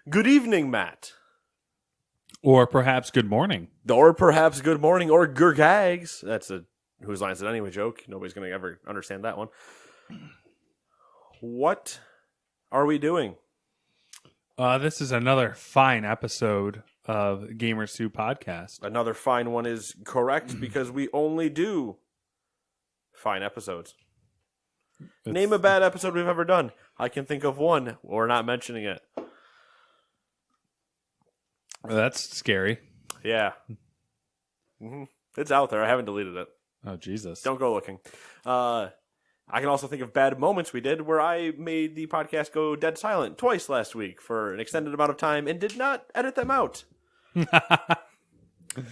Good evening, Matt. Or perhaps good morning. Or perhaps good morning, or gurgags. That's a Whose Line Is It Anyway joke. Nobody's going to ever understand that one. What are we doing? This is another fine episode of Gamers 2 Podcast. Another fine one is correct because we only do fine episodes. Name a bad episode we've ever done. I can think of one. We're not mentioning it. That's scary. Yeah. Mm-hmm. It's out there. I haven't deleted it. Oh, Jesus. Don't go looking. I can also think of bad moments we did where I made the podcast go dead silent twice last week for an extended amount of time and did not edit them out.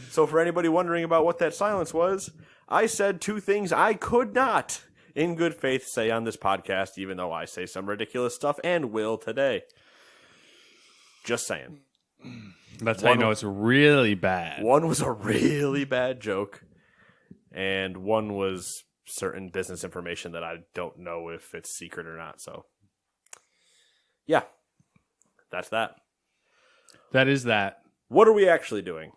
So for anybody wondering about what that silence was, I said two things I could not, in good faith, say on this podcast, even though I say some ridiculous stuff and will today. Just saying. That's how you know it's really bad. One was a really bad joke, and one was certain business information that I don't know if it's secret or not. So, yeah, that's that. That is that. What are we actually doing?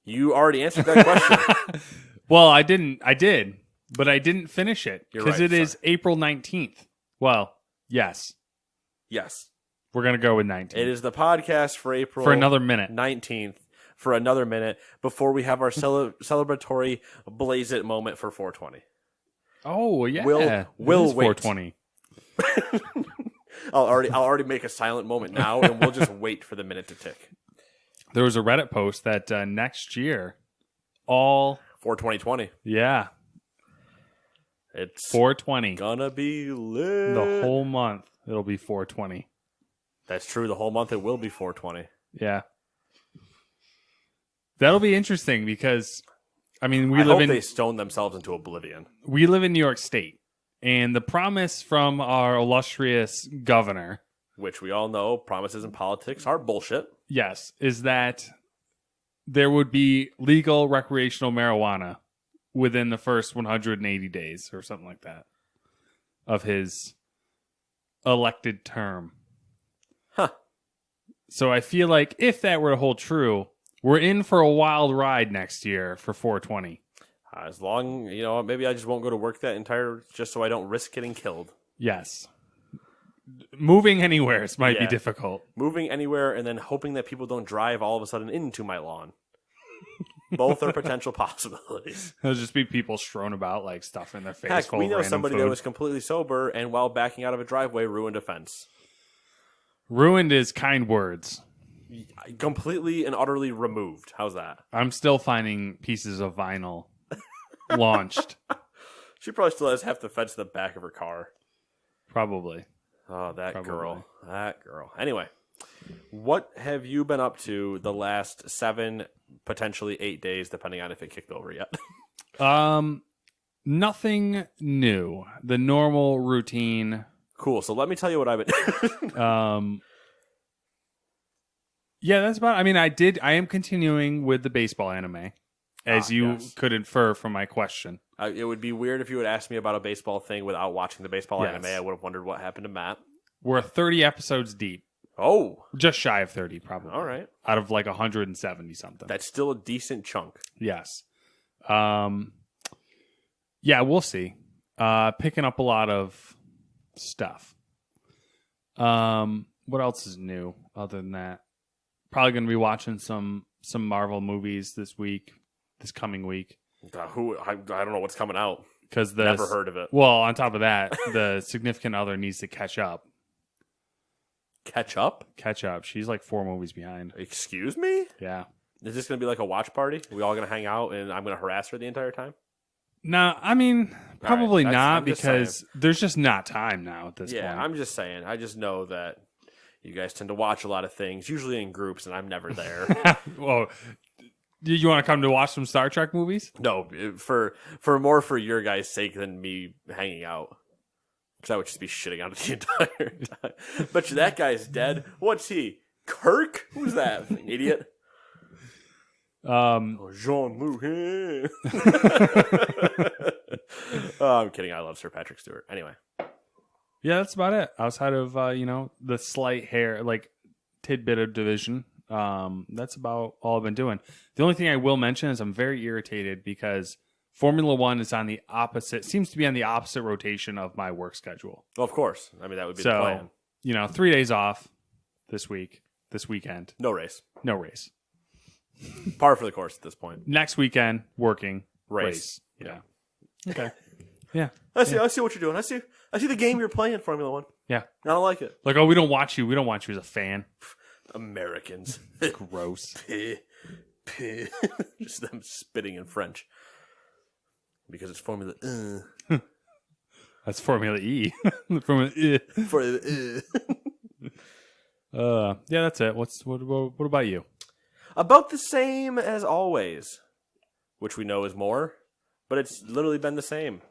You already answered that question. Well, I did, but I didn't finish it because You're right, it is April 19th. Well, yes. Yes. We're going to go with 19th. It is the podcast for April For another minute. 19th for another minute before we have our celebratory Blaze It moment for 420. Oh, yeah. We'll It is wait. 420. I'll already make a silent moment now, and we'll just wait for the minute to tick. There was a Reddit post that next year, all... 42020. Yeah. It's 420. gonna be lit. The whole month, it'll be 420. That's true. The whole month it will be 420. Yeah. That'll be interesting because, I mean, I hope they stone themselves into oblivion. we live in New York State, and the promise from our illustrious governor, Which we all know promises in politics are bullshit. yes, is that there would be legal recreational marijuana within the first 180 days or something like that of his elected term. Huh. So I feel like if that were to hold true, we're in for a wild ride next year for 420. As long, maybe I just won't go to work that entire, just so I don't risk getting killed. Yes. Moving anywhere might be Yeah. difficult. Moving anywhere and then hoping that people don't drive all of a sudden into my lawn. Both are potential possibilities. There'll just be people strewn about like stuff in their face. Heck, full we of know random somebody food. that was completely sober and while backing out of a driveway ruined a fence. Ruined is kind words. Completely and utterly removed. How's that? I'm still finding pieces of vinyl launched. She probably still has half the fence in the back of her car. Probably. Oh, that Probably. girl. That girl. Anyway, what have you been up to the last 7, potentially 8 days, depending on if it kicked over yet? Nothing new. The normal routine. Cool. So let me tell you what I've been... Yeah, that's about. I mean, I am continuing with the baseball anime, as you yes. could infer from my question. It would be weird if you would ask me about a baseball thing without watching the baseball Yes. anime. I would have wondered what happened to Matt. We're 30 episodes deep, Oh, just shy of 30, probably. all right. Out of like 170 something. That's still a decent chunk. Yes. Yeah, we'll see. Picking up a lot of stuff. What else is new other than that? Probably going to be watching some Marvel movies this coming week. I don't know what's coming out. Because Never heard of it. Well, on top of that, the significant other needs to catch up. Catch up? She's like 4 movies behind. Excuse me? Yeah. Is this going to be like a watch party? Are we all going to hang out and I'm going to harass her the entire time? No, I mean, probably All right, not I'm just because there's just not time now at this Yeah, point. I'm just saying. I just know that you guys tend to watch a lot of things, usually in groups, and I'm never there. Well, you want to come to watch some Star Trek movies? No, for more for your guys' sake than me hanging out. Because I would just be shitting on it the entire time. Bet you that guy's dead. What's he? Kirk? Who's that? Idiot. Jean-Luc. Oh, I'm kidding. I love Sir Patrick Stewart. Anyway. Yeah, that's about it. Outside of the slight hair, like tidbit of division. That's about all I've been doing. The only thing I will mention is I'm very irritated because Formula One is on the opposite, seems to be on the opposite rotation of my work schedule. Well, of course. I mean, that would be the plan. So, 3 days off this weekend. No race. No race. Par for the course at this point. Next weekend, working. Race. Yeah. Okay. Yeah. I see what you're doing. I see the game you're playing, Formula One. Yeah. I don't like it. Like, oh, we don't watch you. We don't watch you as a fan. Americans. Gross. Just them spitting in French. Because it's Formula That's Formula E. Formula E. Formula Yeah, that's it. What about you? About the same as always, which we know is more, but it's literally been the same.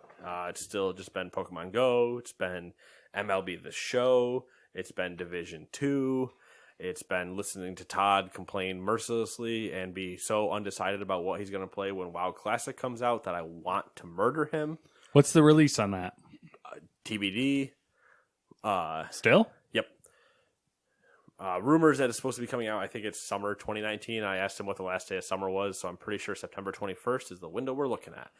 It's still just been Pokemon Go. It's been MLB The Show. It's been Division 2. It's been listening to Todd complain mercilessly and be so undecided about what he's going to play when WoW Classic comes out that I want to murder him. What's the release on that? TBD. Still? Yep. Rumors that it's supposed to be coming out, I think it's summer 2019. I asked him what the last day of summer was, so I'm pretty sure September 21st is the window we're looking at.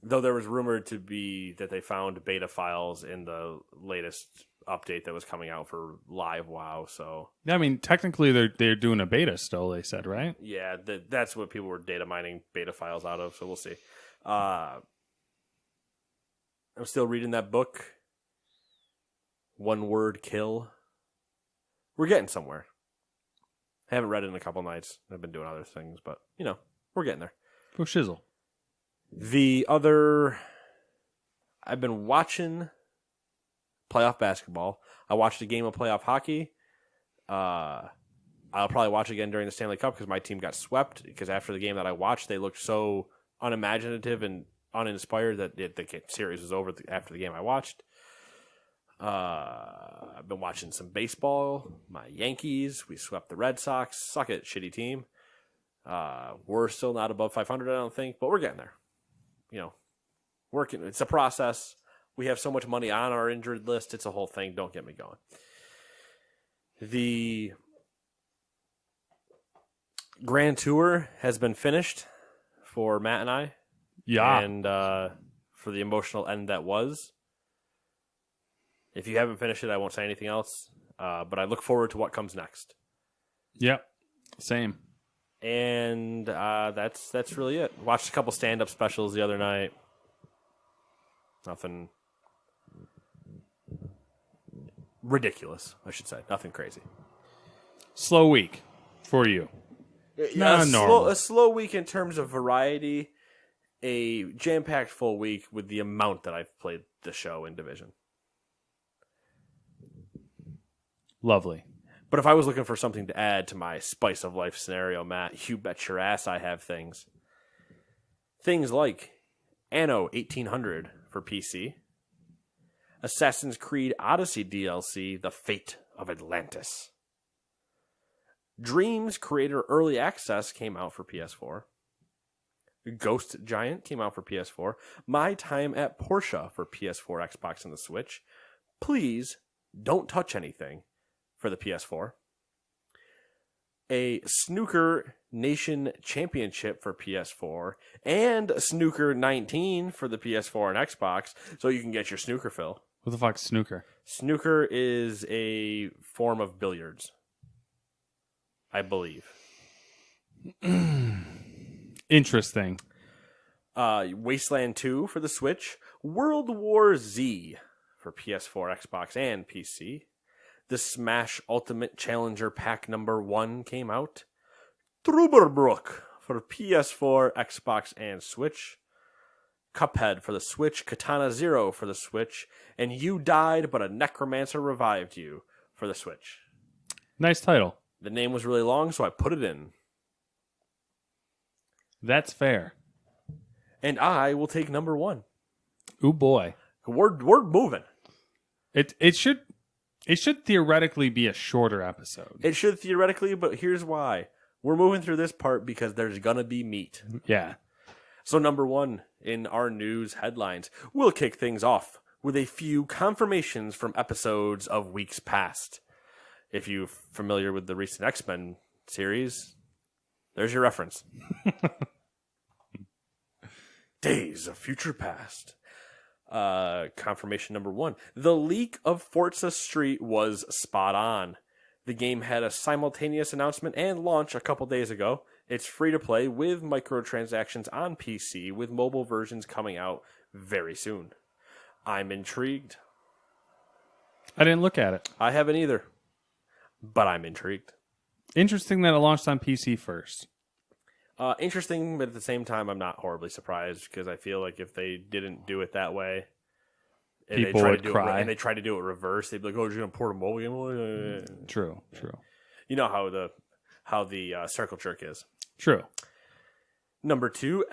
Though there was rumored to be that they found beta files in the latest update that was coming out for live WoW, so Yeah, I mean, technically they're doing a beta still, they said, right? yeah, that's what people were data mining beta files out of, so we'll see. I'm still reading that book, One Word Kill. We're getting somewhere. I haven't read it in a couple nights. I've been doing other things, but, we're getting there. Go shizzle. I've been watching playoff basketball. I watched a game of playoff hockey. I'll probably watch again during the Stanley Cup because my team got swept. Because after the game that I watched, they looked so unimaginative and uninspired that the series was over after the game I watched. I've been watching some baseball. My Yankees, we swept the Red Sox. Suck it, shitty team. We're still not above 500, I don't think, but we're getting there. Working. It's a process. We have so much money on our injured list. It's a whole thing. Don't get me going. The Grand Tour has been finished for Matt and I. Yeah. And for the emotional end that was. If you haven't finished it, I won't say anything else. But I look forward to what comes next. Yep. Same. And that's really it. Watched a couple stand-up specials the other night. Nothing ridiculous, I should say. Nothing crazy. Slow week for you. A slow week in terms of variety. A jam-packed full week with the amount that I've played the show in Division. Lovely. But if I was looking for something to add to my spice of life scenario, Matt, you bet your ass I have things. Things like Anno 1800 for PC, Assassin's Creed Odyssey DLC, The Fate of Atlantis. Dreams Creator Early Access came out for PS4. Ghost Giant came out for PS4. My Time at Porsche for PS4, Xbox, and the Switch. Please don't touch anything for the PS4. A Snooker Nation Championship for PS4 and a Snooker 19 for the PS4 and Xbox, so you can get your snooker fill. What the fuck's snooker? Snooker is a form of billiards, I believe. Interesting. Wasteland 2 for the Switch. World War Z for PS4, Xbox, and PC. The Smash Ultimate Challenger Pack number 1 came out. Trüberbrook for PS4, Xbox, and Switch. Cuphead for the Switch. Katana Zero for the Switch. And You Died, but a Necromancer Revived You for the Switch. Nice title. The name was really long, so I put it in. That's fair. And I will take number 1. Ooh boy. We're moving. It should theoretically be a shorter episode. It should theoretically, but here's why. We're moving through this part because there's gonna be meat. Yeah. So number 1 in our news headlines, we'll kick things off with a few confirmations from episodes of weeks past. If you're familiar with the recent X-Men series, there's your reference. Days of Future Past. Confirmation number 1. The leak of Forza Street was spot on. The game had a simultaneous announcement and launch a couple days ago. It's free to play with microtransactions on PC, with mobile versions coming out very soon. I'm intrigued. I didn't look at it. I haven't either, but I'm intrigued. Interesting that it launched on PC first. Interesting, but at the same time, I'm not horribly surprised because I feel like if they didn't do it that way, and People would cry. and they tried to do it reverse, they'd be like, "Oh, you're gonna port a mobile game?" True. You know how the circle jerk is. True. Number 2,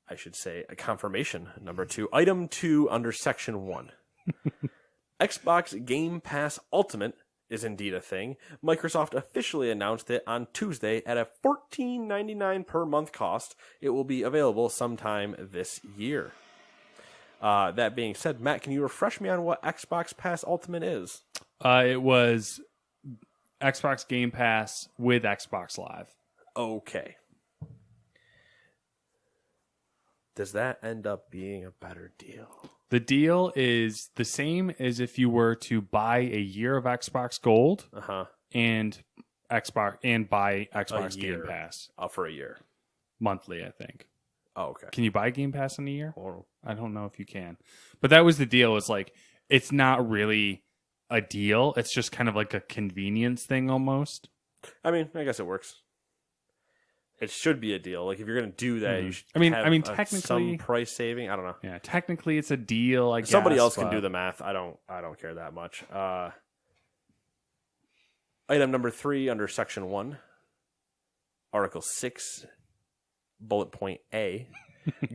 I should say a confirmation. Number 2, item 2 under section 1. Xbox Game Pass Ultimate is indeed a thing. Microsoft officially announced it on Tuesday at a $14.99 per month cost. It will be available sometime this year. That being said, Matt, can you refresh me on what Xbox Pass Ultimate is? It was Xbox Game Pass with Xbox Live. Okay. Does that end up being a better deal? The deal is the same as if you were to buy a year of Xbox Gold and buy Xbox Game Pass. For a year. Monthly, I think. Oh, okay. Can you buy Game Pass in a year? Oh. I don't know if you can. But that was the deal. It's like, it's not really a deal. It's just kind of like a convenience thing almost. I mean, I guess it works. It should be a deal. Like if you're going to do that, you should. Technically, some price saving. I don't know. Yeah, technically it's a deal. I guess somebody else can do the math. I don't care that much. Item number 3 under section 1, Article 6, bullet point A.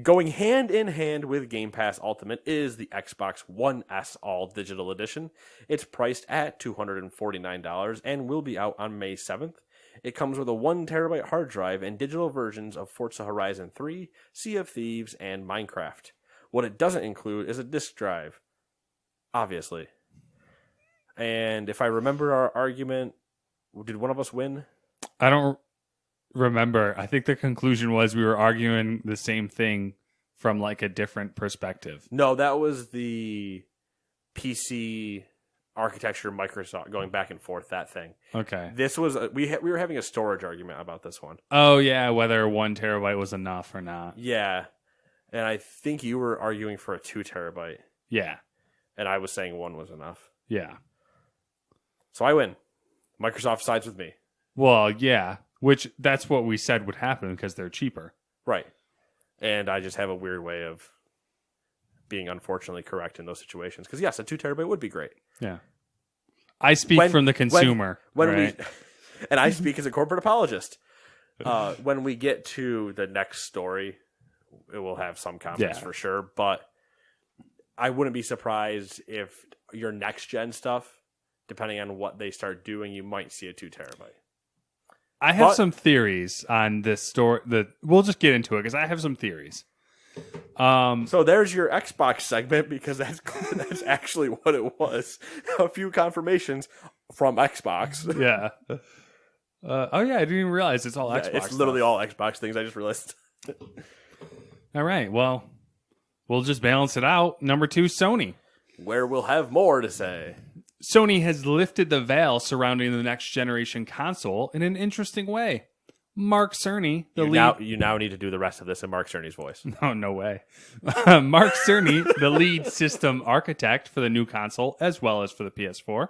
Going hand in hand with Game Pass Ultimate is the Xbox One S All Digital Edition. It's priced at $249 and will be out on May 7th. It comes with a 1 terabyte hard drive and digital versions of Forza Horizon 3, Sea of Thieves, and Minecraft. What it doesn't include is a disk drive, obviously. And if I remember our argument, did one of us win? I don't remember. I think the conclusion was we were arguing the same thing from like a different perspective. No, that was the PC architecture, Microsoft going back and forth, that thing. Okay. This was we were having a storage argument about this one. Oh yeah, whether 1 terabyte was enough or not. Yeah. And I think you were arguing for a 2 terabyte. Yeah. And I was saying 1 was enough. Yeah. So I win. Microsoft sides with me. Well, yeah, which that's what we said would happen because they're cheaper. Right. And I just have a weird way of being unfortunately correct in those situations. Because yes, a 2 terabyte would be great. Yeah. I speak from the consumer. And I speak as a corporate apologist. When we get to the next story, it will have some comments for sure. But I wouldn't be surprised if your next gen stuff, depending on what they start doing, you might see a 2 terabyte. I have some theories on this story. We'll just get into it because I have some theories. So there's your Xbox segment because that's actually what it was. A few confirmations from Xbox. Yeah. I didn't even realize it's all Xbox. It's literally all Xbox things. I just realized. All right. Well, we'll just balance it out. Number 2, Sony. Where we'll have more to say. Sony has lifted the veil surrounding the next generation console in an interesting way. Mark Cerny, You now need to do the rest of this in Mark Cerny's voice. No way. Mark Cerny, the lead system architect for the new console, as well as for the PS4,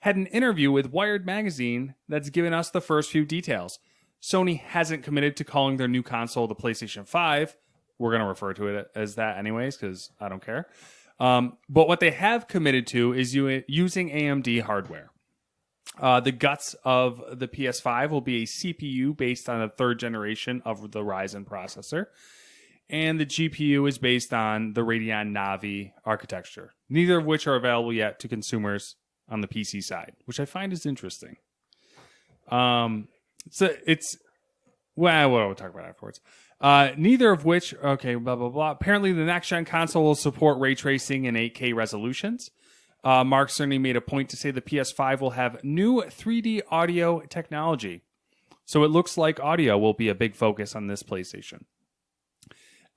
had an interview with Wired Magazine that's given us the first few details. Sony hasn't committed to calling their new console the PlayStation 5. We're going to refer to it as that anyways, because I don't care. But what they have committed to is using AMD hardware. The guts of the PS5 will be a CPU based on the 3rd generation of the Ryzen processor. And the GPU is based on the Radeon Navi architecture, neither of which are available yet to consumers on the PC side, which I find is interesting. So it's... Well, we'll talk about it afterwards. Neither of which, okay, blah, blah, blah. Apparently, the next-gen console will support ray tracing and 8K resolutions. Mark Cerny made a point to say the PS5 will have new 3D audio technology. So it looks like audio will be a big focus on this PlayStation.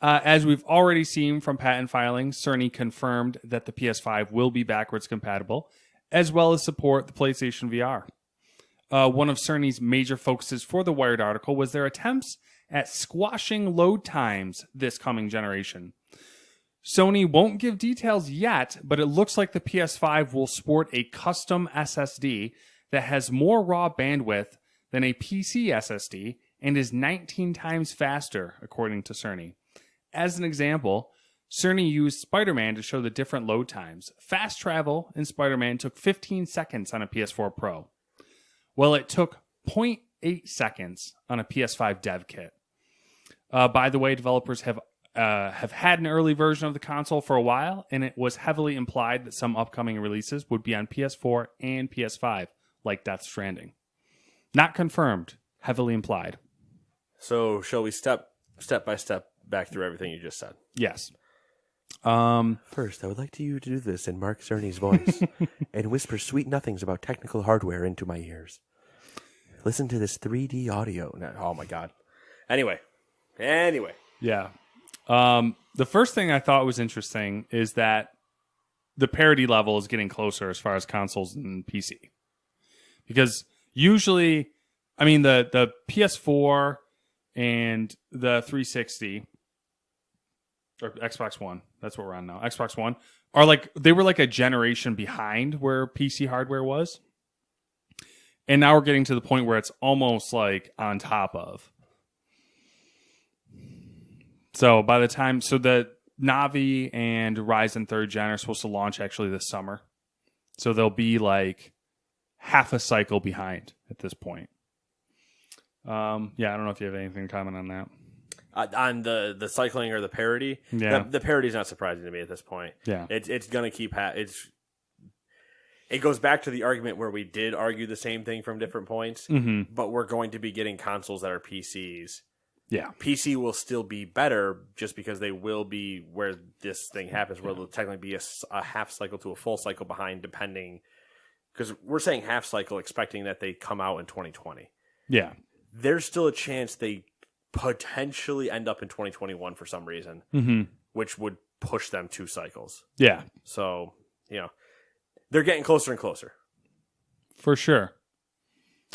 As we've already seen from patent filings, Cerny confirmed that the PS5 will be backwards compatible, as well as support the PlayStation VR. One of Cerny's major focuses for the Wired article was their attempts at squashing load times this coming generation. Sony won't give details yet, but it looks like the PS5 will sport a custom SSD that has more raw bandwidth than a PC SSD and is 19 times faster, according to Cerny. As an example, Cerny used Spider-Man to show the different load times. Fast travel in Spider-Man took 15 seconds on a PS4 Pro. Well, it took 0.8 seconds on a PS5 dev kit. By the way, developers have had an early version of the console for a while, and it was heavily implied that some upcoming releases would be on PS4 and PS5, like Death Stranding. Not confirmed, heavily implied. So, shall we step by step back through everything you just said? Yes. First, I would like you to do this in Mark Cerny's voice and whisper sweet nothings about technical hardware into my ears. Listen to this 3D audio. Oh my god. Anyway. Yeah. The first thing I thought was interesting is that the parity level is getting closer as far as consoles and PC. Because usually, I mean, the PS4 and the 360 or Xbox One, that's what we're on now. Xbox One they were like a generation behind where PC hardware was. And now we're getting to the point where it's almost like on top of. So by the time, the Navi and Ryzen 3rd Gen are supposed to launch actually this summer. So they'll be like half a cycle behind at this point. I don't know if you have anything to comment on that. On the cycling or the parity, yeah, the parity is not surprising to me at this point. Yeah, it's gonna keep it goes back to the argument where we did argue the same thing from different points, but we're going to be getting consoles that are PCs. Yeah, PC will still be better just because they will be where this thing happens, where they'll technically be a half cycle to a full cycle behind, depending. Because we're saying half cycle, expecting that they come out in 2020. Yeah, there's still a chance they potentially end up in 2021 for some reason, which would push them 2 cycles. Yeah. So, they're getting closer and closer. For sure.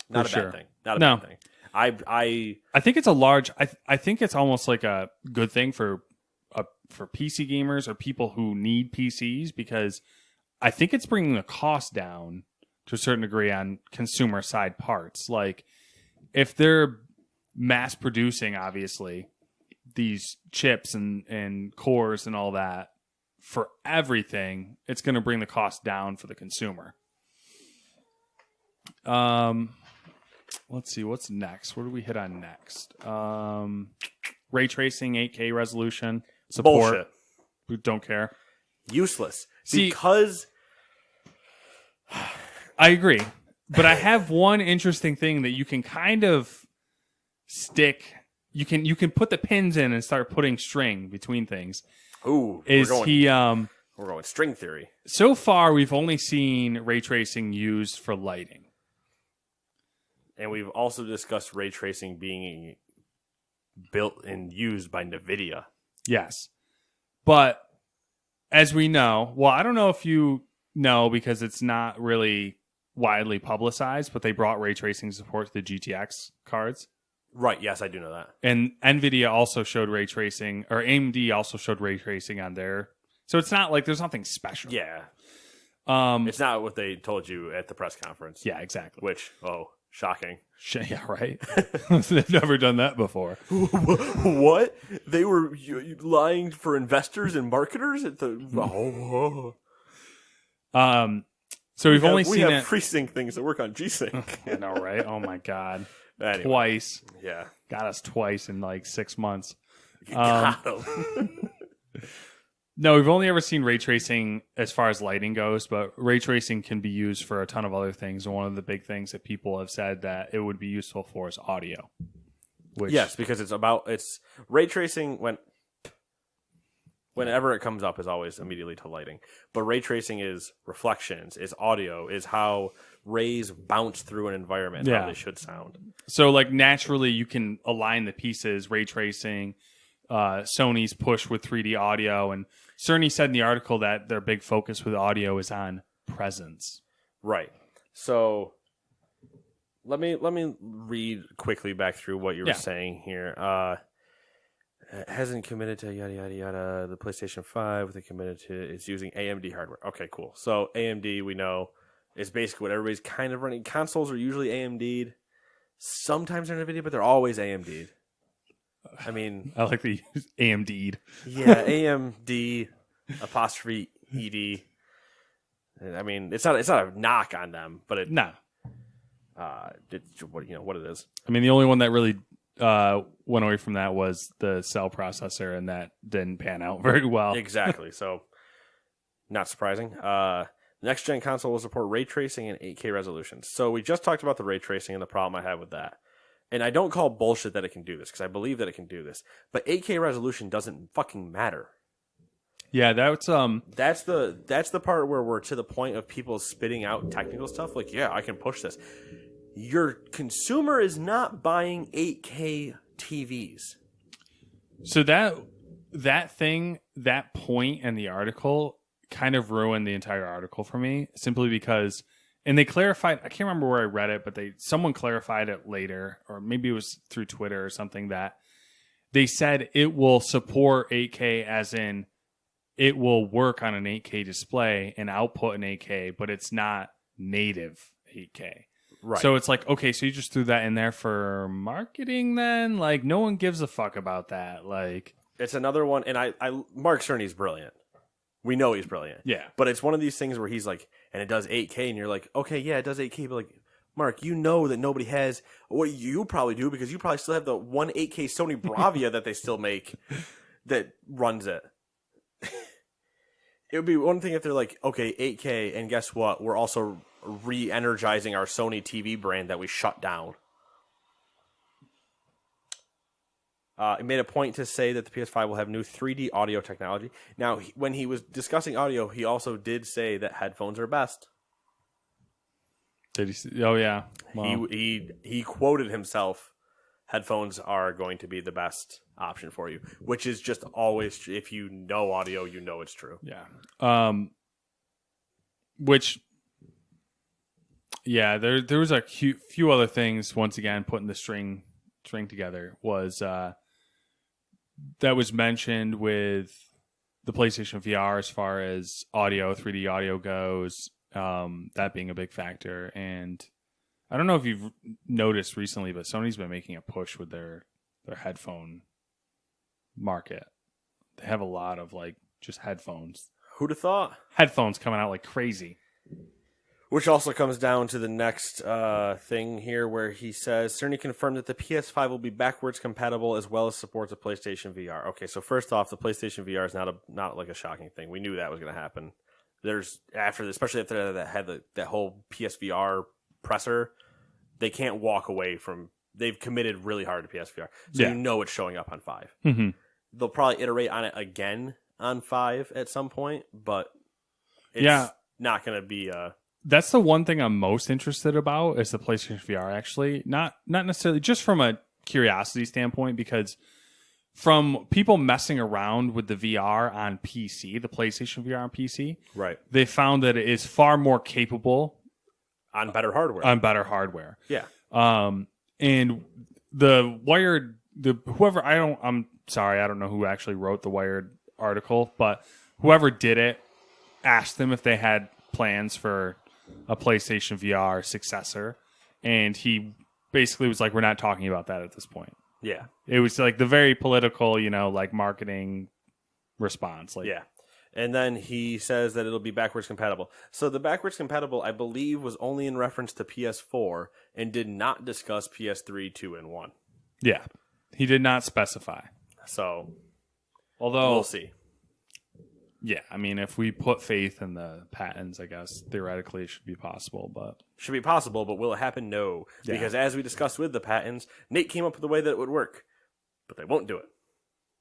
Not a bad thing. Not a bad thing. I think it's a large. I think it's almost like a good thing for PC gamers or people who need PCs, because I think it's bringing the cost down to a certain degree on consumer side parts. Like if they're mass producing, obviously, these chips and cores and all that for everything, it's going to bring the cost down for the consumer. Let's see what's next. What do we hit on next? Ray tracing, 8K resolution support. Bullshit. We don't care. Useless. Because I agree, but I have one interesting thing that you can kind of stick. You can put the pins in and start putting string between things. Ooh, we're going string theory. So far, we've only seen ray tracing used for lighting. And we've also discussed ray tracing being built and used by NVIDIA. Yes. But as we know, well, I don't know if you know because it's not really widely publicized, but they brought ray tracing support to the GTX cards. Right, yes, I do know that. And NVIDIA also showed ray tracing, or AMD also showed ray tracing on there. So it's not like there's nothing special. Yeah. It's not what they told you at the press conference. Yeah, exactly. Which, shocking. Yeah, right? They've never done that before. What? They were lying for investors and marketers at the... So we have seen FreeSync things that work on G-Sync. I know, right? Oh, my God. Anyway. Twice. Yeah. Got us twice in like 6 months. Got them. No, we've only ever seen ray tracing as far as lighting goes, but ray tracing can be used for a ton of other things. And one of the big things that people have said that it would be useful for is audio. Which, Yes, because it's ray tracing whenever it comes up is always immediately to lighting. But ray tracing is reflections, is audio, is how rays bounce through an environment, how they should sound. So like naturally you can align the pieces, ray tracing, Sony's push with 3D audio, and Cerny said in the article that their big focus with audio is on presence. Right. So let me read quickly back through what you were saying here. Hasn't committed to yada yada yada. The PlayStation 5 they committed to is using AMD hardware. Okay, cool. So AMD we know is basically what everybody's kind of running. Consoles are usually AMD'd. Sometimes they're NVIDIA, but they're always AMD'd. I mean, I like the AMD'd. Yeah, AMD apostrophe ED. I mean, it's not a knock on them, but it's what it is. I mean, the only one that really went away from that was the cell processor, and that didn't pan out very well. Exactly. So, not surprising. Next gen console will support ray tracing and 8K resolutions. So we just talked about the ray tracing and the problem I have with that. And I don't call bullshit that it can do this because I believe that it can do this. But 8K resolution doesn't fucking matter. Yeah, that's the part where we're to the point of people spitting out technical stuff. Like, yeah, I can push this. Your consumer is not buying 8K TVs. So that point in the article kind of ruined the entire article for me, simply because, and they clarified, I can't remember where I read it, but someone clarified it later, or maybe it was through Twitter or something, that they said it will support 8K as in it will work on an 8K display and output an 8K, but it's not native 8K. Right. So it's like, okay, so you just threw that in there for marketing then? Like, no one gives a fuck about that. Like, it's another one, and Mark Cerny's brilliant. We know he's brilliant. Yeah. But it's one of these things where he's like, and it does 8K, and you're like, okay, yeah, it does 8K, but like, Mark, you know that nobody has what you probably do because you probably still have the one 8K Sony Bravia that they still make that runs it. It would be one thing if they're like, okay, 8K, and guess what? We're also re-energizing our Sony TV brand that we shut down. He made a point to say that the PS5 will have new 3D audio technology. Now, when he was discussing audio, he also did say that headphones are best. Did he say, oh, yeah. Wow. He quoted himself, headphones are going to be the best option for you, which is just always, if you know audio, you know it's true. Yeah. Which, yeah, there was a few other things, once again, putting the string together, was that was mentioned with the PlayStation VR as far as audio, 3D audio goes, that being a big factor. And I don't know if you've noticed recently, but Sony's been making a push with their headphone market. They have a lot of like just headphones. Who'd have thought? Headphones coming out like crazy. Which also comes down to the next thing here where he says, Cerny confirmed that the PS5 will be backwards compatible as well as supports the PlayStation VR. Okay, so first off, the PlayStation VR is not like a shocking thing. We knew that was going to happen. Especially after that had that whole PSVR presser, they can't walk away from. They've committed really hard to PSVR, so you know it's showing up on 5. Mm-hmm. They'll probably iterate on it again on 5 at some point, but it's not going to be. That's the one thing I'm most interested about is the PlayStation VR. Actually, not necessarily just from a curiosity standpoint, because from people messing around with the VR on PC, the PlayStation VR on PC, right? They found that it is far more capable on better hardware. Yeah. And the Wired, I'm sorry, I don't know who actually wrote the Wired article, but whoever did it asked them if they had plans for a PlayStation VR successor, and he basically was like, we're not talking about that at this point. Yeah. It was like the very political, like marketing response. Like, yeah. And then he says that it'll be backwards compatible. So the backwards compatible, I believe, was only in reference to PS4 and did not discuss PS3, 2, and 1. Yeah. He did not specify. So, although we'll see. Yeah, I mean, if we put faith in the patents, I guess theoretically it should be possible, but Should be possible, but will it happen? No. Yeah. Because as we discussed with the patents, Nate came up with a way that it would work, but they won't do it.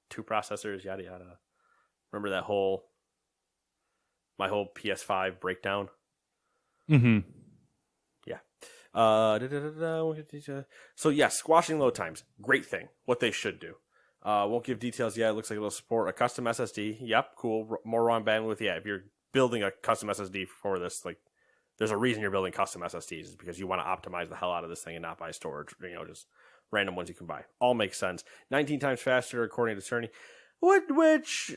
2 processors, yada yada. Remember that my whole PS5 breakdown? mm-hmm. Yeah. So yeah, squashing load times, great thing. What they should do. Won't give details yet. It looks like it'll support a custom SSD. Yep, cool. More ROM bandwidth. Yeah, if you're building a custom SSD for this, like, there's a reason you're building custom SSDs, is because you want to optimize the hell out of this thing and not buy storage. Just random ones you can buy. All makes sense. 19 times faster, according to Cerny. Which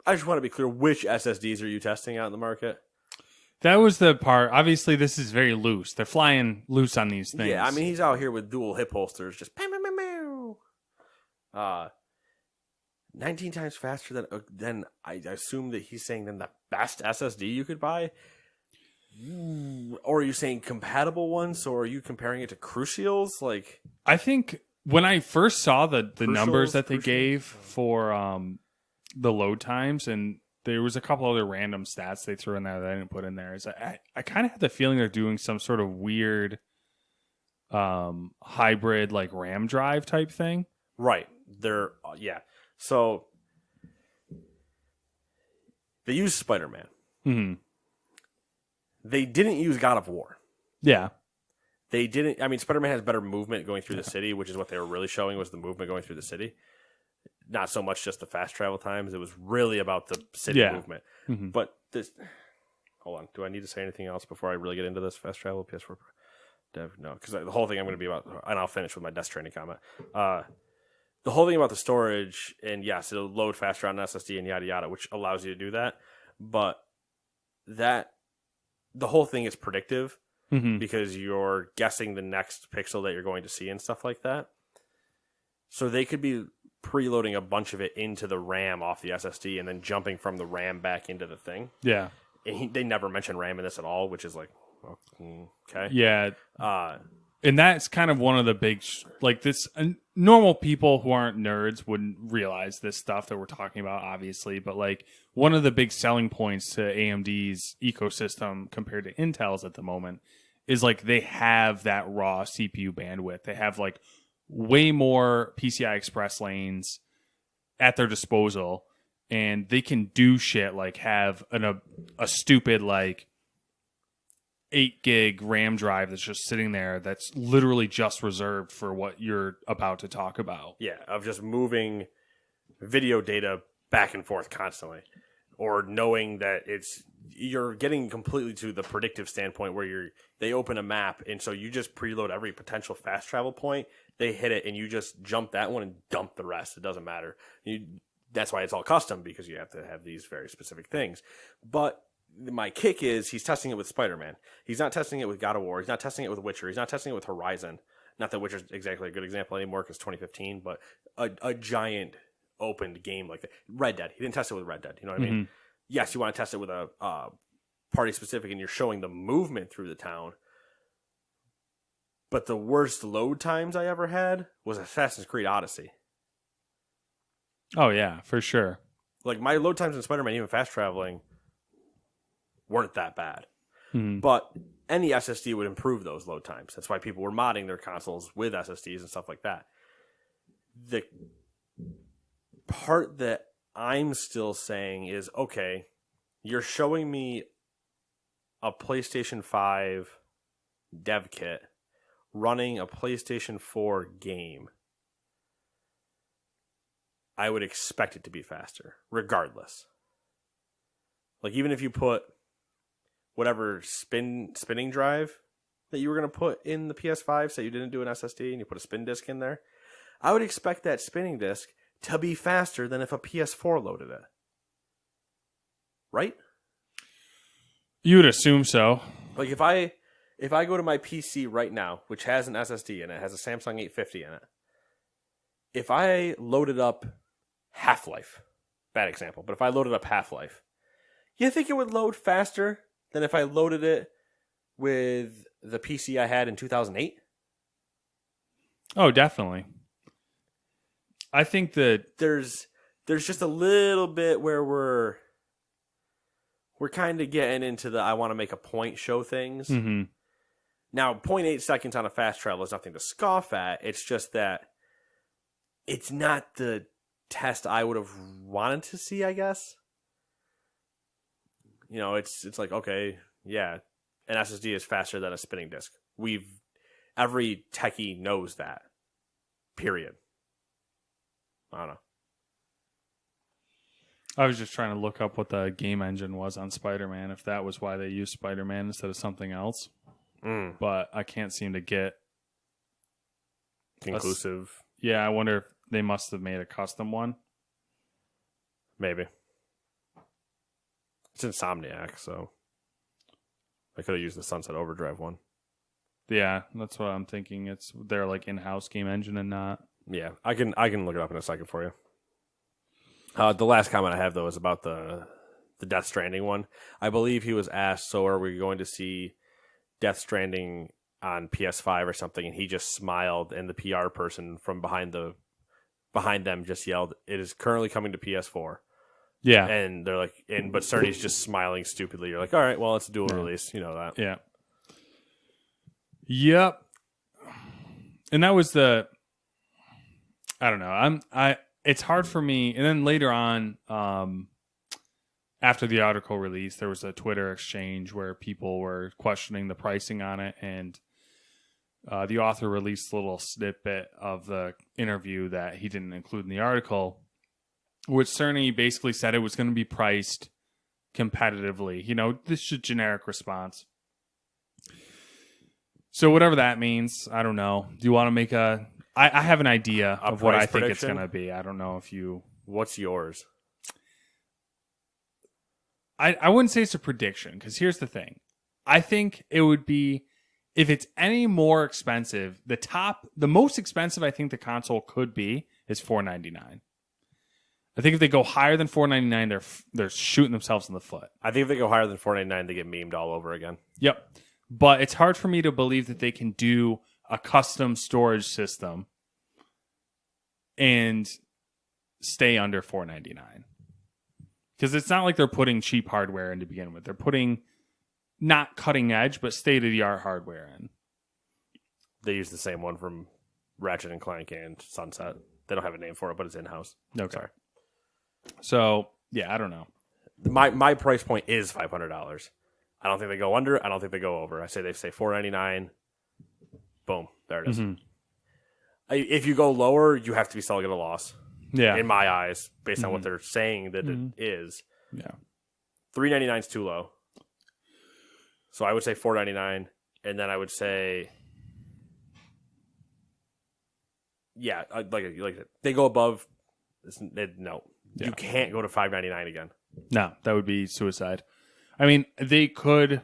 I just want to be clear. Which SSDs are you testing out in the market? That was the part. Obviously, this is very loose. They're flying loose on these things. Yeah, I mean, he's out here with dual hip holsters, just 19 times faster than I assume that he's saying than the best SSD you could buy. Or are you saying compatible ones? So are you comparing it to Crucials? Like, I think when I first saw the numbers that they Crucials? gave for the load times, and there was a couple other random stats they threw in there that I didn't put in there, is I kind of had the feeling they're doing some sort of weird hybrid like RAM drive type thing. right. They're, yeah. So they used Spider-Man. Mm-hmm. They didn't use God of War. Yeah. They didn't. I mean, Spider-Man has better movement going through the city, which is what they were really showing, was the movement going through the city. Not so much just the fast travel times. It was really about the city movement. Mm-hmm. But this, hold on. Do I need to say anything else before I really get into this fast travel PS4 dev? No, because the whole thing I'm going to be about, and I'll finish with my Death Stranding comment. The whole thing about the storage, and yes, it'll load faster on an SSD and yada yada, which allows you to do that. But the whole thing is predictive. Mm-hmm. Because you're guessing the next pixel that you're going to see and stuff like that. So they could be preloading a bunch of it into the RAM off the SSD and then jumping from the RAM back into the thing. Yeah. And they never mention RAM in this at all, which is like, okay. Yeah. And that's kind of one of the big, like this, normal people who aren't nerds wouldn't realize this stuff that we're talking about, obviously. But like one of the big selling points to AMD's ecosystem compared to Intel's at the moment is like they have that raw CPU bandwidth. They have like way more PCI Express lanes at their disposal, and they can do shit like have a stupid like 8 gig RAM drive that's just sitting there that's literally just reserved for what you're about to talk about. Yeah, of just moving video data back and forth constantly. Or knowing that you're getting completely to the predictive standpoint where they open a map, and so you just preload every potential fast travel point, they hit it, and you just jump that one and dump the rest. It doesn't matter. That's why it's all custom, because you have to have these very specific things. But my kick is he's testing it with Spider-Man. He's not testing it with God of War. He's not testing it with Witcher. He's not testing it with Horizon. Not that Witcher's exactly a good example anymore because 2015, but a giant opened game like that. Red Dead. He didn't test it with Red Dead. You know what I mean? Yes, you want to test it with a party specific, and you're showing the movement through the town. But the worst load times I ever had was Assassin's Creed Odyssey. Oh yeah, for sure. Like my load times in Spider-Man, even fast traveling, weren't that bad. Mm-hmm. But any SSD would improve those load times. That's why people were modding their consoles with SSDs and stuff like that. The part that I'm still saying is, okay, you're showing me a PlayStation 5 dev kit running a PlayStation 4 game. I would expect it to be faster, regardless. Like, even if you put whatever spinning drive that you were going to put in the PS5, say you didn't do an SSD and you put a spin disk in there, I would expect that spinning disk to be faster than if a PS4 loaded it. Right? You would assume so. Like if I go to my PC right now, which has an SSD in it, has a Samsung 850 in it, if I loaded up Half-Life, bad example, but if I loaded up Half-Life, you think it would load faster than if I loaded it with the PC I had in 2008? Oh, definitely. I think that There's just a little bit where we're we're kind of getting into the I want to make a point show things. Mm-hmm. Now, 0.8 seconds on a fast travel is nothing to scoff at. It's just that it's not the test I would have wanted to see, I guess. You know, it's like, okay, yeah, an SSD is faster than a spinning disk. Every techie knows that. Period. I don't know. I was just trying to look up what the game engine was on Spider-Man, if that was why they used Spider-Man instead of something else. But I can't seem to get conclusive. Yeah, I wonder if they must have made a custom one. Maybe. It's Insomniac, so I could have used the Sunset Overdrive one. Yeah, that's what I'm thinking. It's their like in-house game engine and not. Yeah, I can look it up in a second for you. The last comment I have though is about the Death Stranding one. I believe he was asked, so are we going to see Death Stranding on PS5 or something? And he just smiled, and the PR person from behind them just yelled, "It is currently coming to PS4." Yeah, and they're like, but Cerny's just smiling stupidly. You're like, all right, well, it's a dual release, you know that. Yeah. Yep. And that was I don't know. It's hard for me. And then later on, after the article release, there was a Twitter exchange where people were questioning the pricing on it, and the author released a little snippet of the interview that he didn't include in the article, which Cerny basically said it was going to be priced competitively. You know, this is a generic response. So whatever that means, I don't know. Do you want to make I have an idea of what I think it's going to be. I don't know if you... What's yours? I wouldn't say it's a prediction, because here's the thing. I think it would be, if it's any more expensive, the most expensive I think the console could be is $499. I think if they go higher than $499, they're shooting themselves in the foot. I think if they go higher than $499, they get memed all over again. Yep. But it's hard for me to believe that they can do a custom storage system and stay under $499. Because it's not like they're putting cheap hardware in to begin with. They're putting not cutting edge, but state-of-the-art hardware in. They use the same one from Ratchet and Clank and Sunset. They don't have a name for it, but it's in-house. Okay. Sorry. So, yeah, I don't know. My price point is $500. I don't think they go under. I don't think they go over. They say $499. Boom. There it is. Mm-hmm. If you go lower, you have to be selling at a loss. Yeah. In my eyes, based on what they're saying that it is. Yeah. $399 is too low. So I would say $499, and then I would say, yeah, like they go above. No, yeah. You can't go to $599 again. No, that would be suicide. I mean, they could,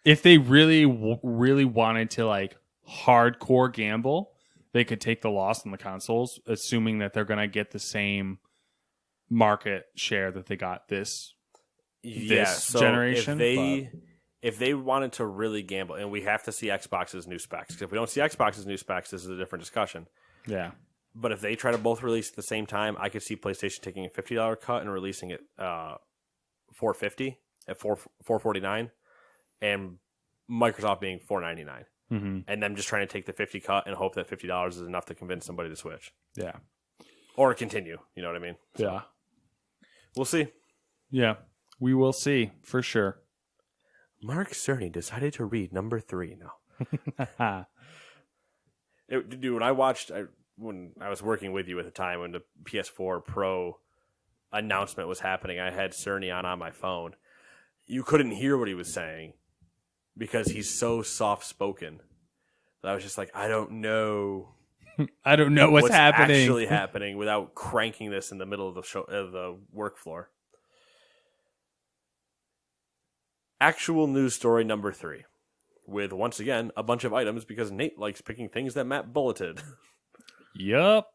if they really, really wanted to like hardcore gamble, they could take the loss on the consoles, assuming that they're going to get the same market share that they got this generation. If they wanted to really gamble, and we have to see Xbox's new specs, because if we don't see Xbox's new specs, this is a different discussion. Yeah. But if they try to both release at the same time, I could see PlayStation taking a $50 cut and releasing it $450 at $449, and Microsoft being $499. Mm-hmm. And them just trying to take the 50 cut and hope that $50 is enough to convince somebody to switch. Yeah. Or continue. You know what I mean? So, yeah. We'll see. Yeah. We will see, for sure. Mark Cerny decided to read number 3 now. Dude, when I was working with you at the time, when the PS4 Pro announcement was happening, I had Cerny on my phone. You couldn't hear what he was saying, because he's so soft-spoken that I was just like, I don't know. I don't know what's happening. Actually happening without cranking this in the middle of the show, of the work floor. Actual news story number 3, with once again a bunch of items because Nate likes picking things that Matt bulleted. Yup.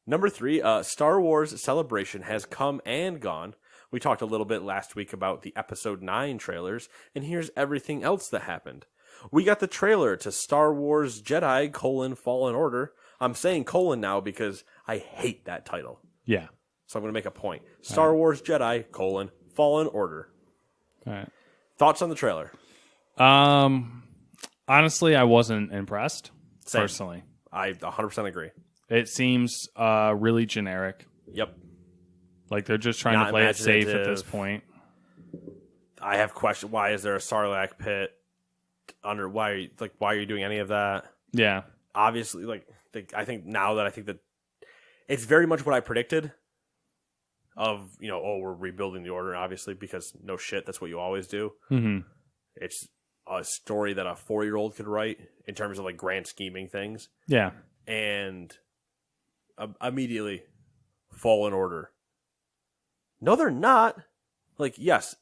Number 3, Star Wars Celebration has come and gone. We talked a little bit last week about the Episode 9 trailers, and here's everything else that happened. We got the trailer to Star Wars Jedi: Fallen Order. I'm saying colon now because I hate that title. Yeah. So I'm going to make a point. Star Wars Jedi: Fallen Order. All right. Thoughts on the trailer? Honestly, I wasn't impressed. Same. Personally, I 100% agree. it seems really generic. Yep. Like they're just trying Not to play it safe at imaginative. this point. I have questions. Why is there a Sarlacc pit under? Why are you doing any of that? Yeah. Obviously, I think that it's very much what I predicted. Of we're rebuilding the Order, obviously, because no shit, that's what you always do. Mm-hmm. It's a story that a 4-year-old could write in terms of like grand scheming things, Yeah. and immediately Fallen Order. No, they're not. Like, yes,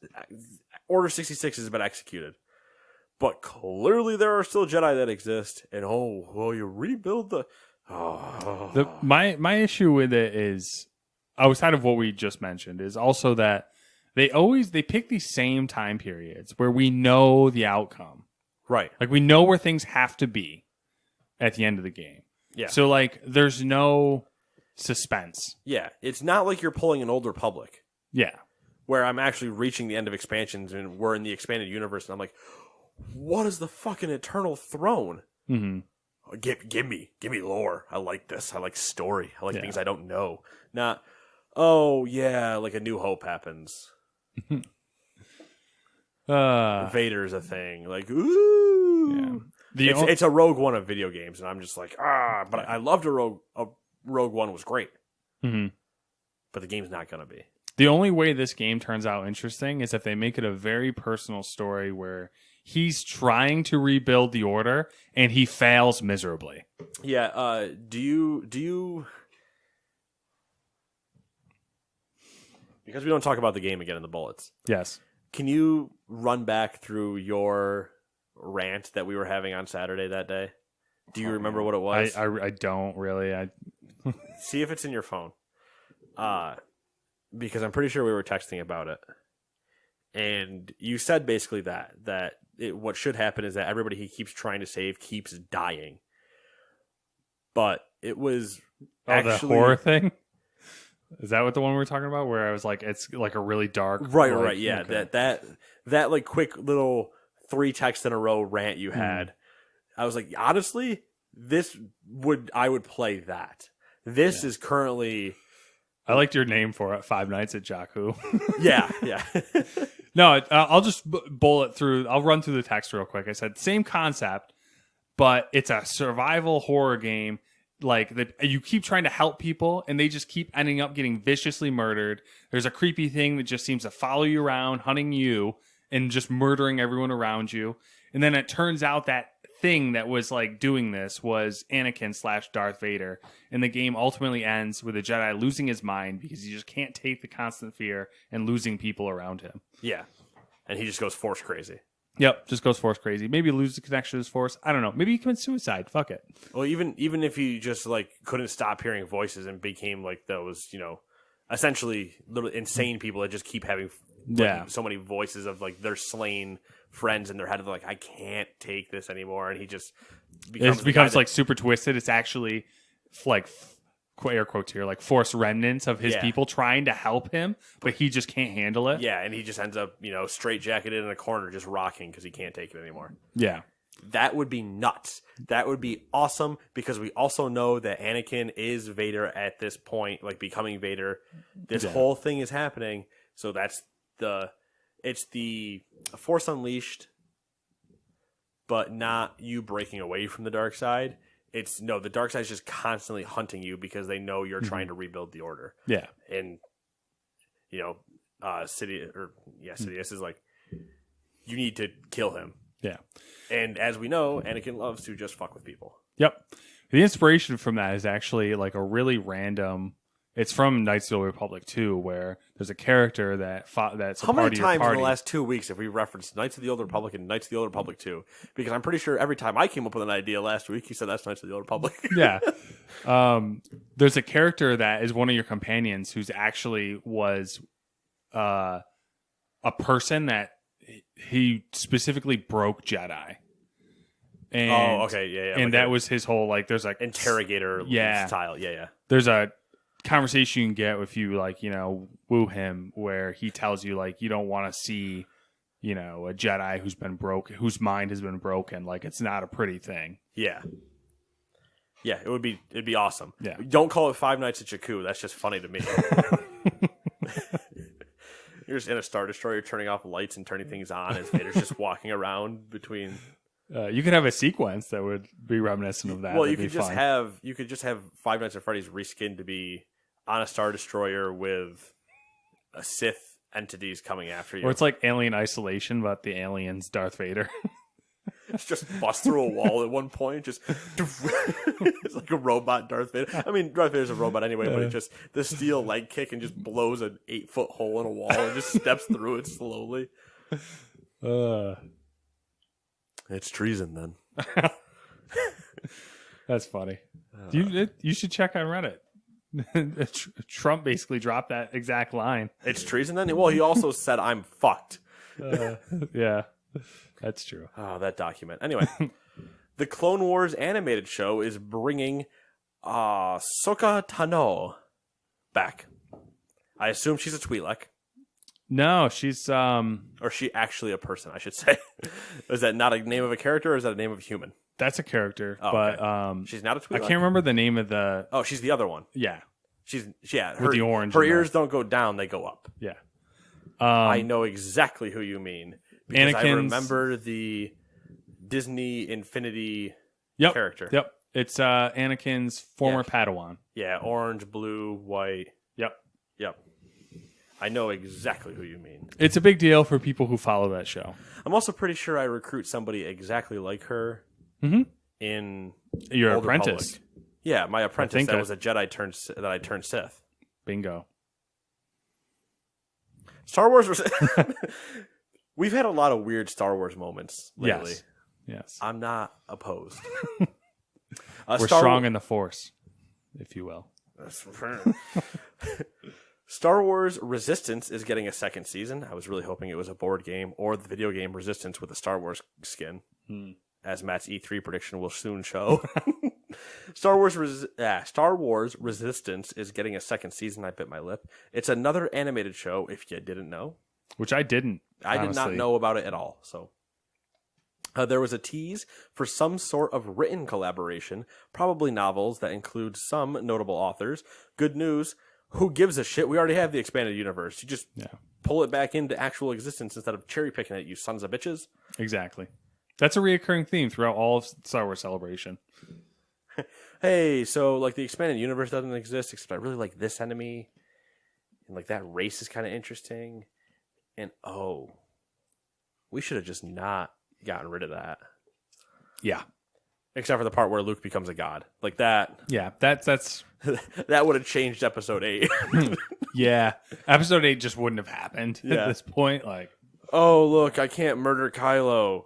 Order 66 has been executed, but clearly there are still Jedi that exist. And you rebuild the. My issue with it is, outside of what we just mentioned, is also that they pick these same time periods where we know the outcome. Right. Like we know where things have to be at the end of the game. Yeah. So like there's no suspense. Yeah. It's not like you're pulling an Old Republic Yeah. where I'm actually reaching the end of expansions and we're in the expanded universe and I'm like, what is the fucking Eternal Throne? Mm-hmm. Give me lore. I like this. I like story. I like Yeah. things I don't know. Not, oh yeah, like A New Hope happens. Vader's a thing. Like, ooh. Yeah. It's a Rogue One of video games, and I'm just like, but I loved Rogue One was great. Mm-hmm. But the game's not gonna be. The only way this game turns out interesting is if they make it a very personal story where he's trying to rebuild the Order and he fails miserably. Yeah. Do you? Because we don't talk about the game again in the bullets. Yes. Can you run back through your rant that we were having on Saturday that day? Do you remember what it was? I don't really. See if it's in your phone. Because I'm pretty sure we were texting about it. And you said basically that what should happen is that everybody he keeps trying to save keeps dying. But it was actually... the horror thing? Is that what the one we were talking about? Where I was like, it's like a really dark... Right, yeah. Okay. That like quick little 3 texts in a row rant you had. I was like, honestly, I would play that. This is currently... I liked your name for it, Five Nights at Jakku. Yeah. No, I'll just bullet through. I'll run through the text real quick. I said, same concept, but it's a survival horror game. Like, you keep trying to help people, and they just keep ending up getting viciously murdered. There's a creepy thing that just seems to follow you around, hunting you, and just murdering everyone around you. And then it turns out that thing that was like doing this was Anakin/Darth Vader, and the game ultimately ends with a Jedi losing his mind because he just can't take the constant fear and losing people around him. Yeah. And he just goes Force crazy. Yep, just goes Force crazy. Maybe lose the connection to his Force. I don't know. Maybe he commits suicide. Fuck it. Well, even if he just like couldn't stop hearing voices and became like those, essentially little insane people that just keep having so many voices of like their slain friends in their head. They're like, I can't take this anymore, and he just becomes like super twisted. It's actually like air quotes here, like Force remnants of his people trying to help him, but he just can't handle it. Yeah, and he just ends up straitjacketed in a corner, just rocking because he can't take it anymore. Yeah. That would be nuts. That would be awesome because we also know that Anakin is Vader at this point, like becoming Vader. This whole thing is happening. So it's the Force Unleashed, but not you breaking away from the dark side. The dark side is just constantly hunting you because they know you're trying to rebuild the Order. Yeah. And, Sidious is like, you need to kill him. Yeah. And as we know, Anakin loves to just fuck with people. Yep. The inspiration from that is actually like a really random. It's from Knights of the Old Republic 2, where there's a character that's How a part many of your times party. in the last 2 weeks have we referenced Knights of the Old Republic and Knights of the Old Republic 2? Because I'm pretty sure every time I came up with an idea last week, you said that's Knights of the Old Republic. Yeah. There's a character that is one of your companions who's actually was a person that he specifically broke Jedi. And, okay, yeah. And like that was his whole, like, there's like interrogator Yeah. style, yeah. There's a conversation you can get if you like, woo him, where he tells you like you don't want to see, a Jedi whose mind has been broken. Like it's not a pretty thing. Yeah. Yeah, it'd be awesome. Yeah. Don't call it Five Nights at Jakku. That's just funny to me. You're just in a Star Destroyer turning off lights and turning things on as Vader's just walking around between. You could have a sequence that would be reminiscent of that. Well, That'd you could just have Five Nights at Freddy's reskinned to be on a Star Destroyer with a Sith entities coming after you. Or it's like Alien Isolation, but the alien's Darth Vader. It's just bust through a wall at one point. Just it's like a robot Darth Vader. I mean, Darth Vader's a robot anyway, but it just the steel leg kick and just blows an 8-foot hole in a wall and just steps through it slowly. It's treason then. That's funny. You should check on Reddit. Trump basically dropped that exact line. It's treason then? Well, he also said, I'm fucked. Yeah, that's true. Oh, that document. Anyway, the Clone Wars animated show is bringing Ahsoka Tano back. I assume she's a Twi'lek. No, she's Or is she actually a person, I should say. Is that not a name of a character, or is that a name of a human? That's a character, Oh, but okay. She's not a Twi'lek? I can't remember the name of the... Oh, she's the other one. Yeah. Her, the orange Her and ears don't go down, they go up. Yeah. I know exactly who you mean. Because I Anakin's- remember the Disney Infinity Yep. character. Yep. It's Anakin's former Padawan. Yeah, orange, blue, white. Yep. Yep. I know exactly who you mean. It's a big deal for people who follow that show. I'm also pretty sure I recruit somebody exactly like her Mm-hmm. in Your Old apprentice. Republic. Yeah, my apprentice think that was a Jedi that I turned Sith. Bingo. Star Wars was... We've had a lot of weird Star Wars moments lately. Yes. I'm not opposed. We're strong in the Force, if you will. Star Wars Resistance is getting a second season. I was really hoping it was a board game or the video game Resistance with a Star Wars skin, as Matt's E3 prediction will soon show. Star Wars Resistance is getting a second season. I bit my lip. It's another animated show, if you didn't know. Which I didn't. I did not know about it at all. So there was a tease for some sort of written collaboration, probably novels that include some notable authors. Good news. Who gives a shit? We already have the expanded universe. You just pull it back into actual existence instead of cherry picking it, you sons of bitches. Exactly. That's a reoccurring theme throughout all of Star Wars Celebration. Hey, so like the expanded universe doesn't exist, except I really like this enemy. And like that race is kind of interesting. And we should have just not gotten rid of that. Yeah. Except for the part where Luke becomes a god. Like that. Yeah, that's that would have changed episode 8. yeah. Episode 8 just wouldn't have happened Yeah. at this point. Like, oh, look, I can't murder Kylo.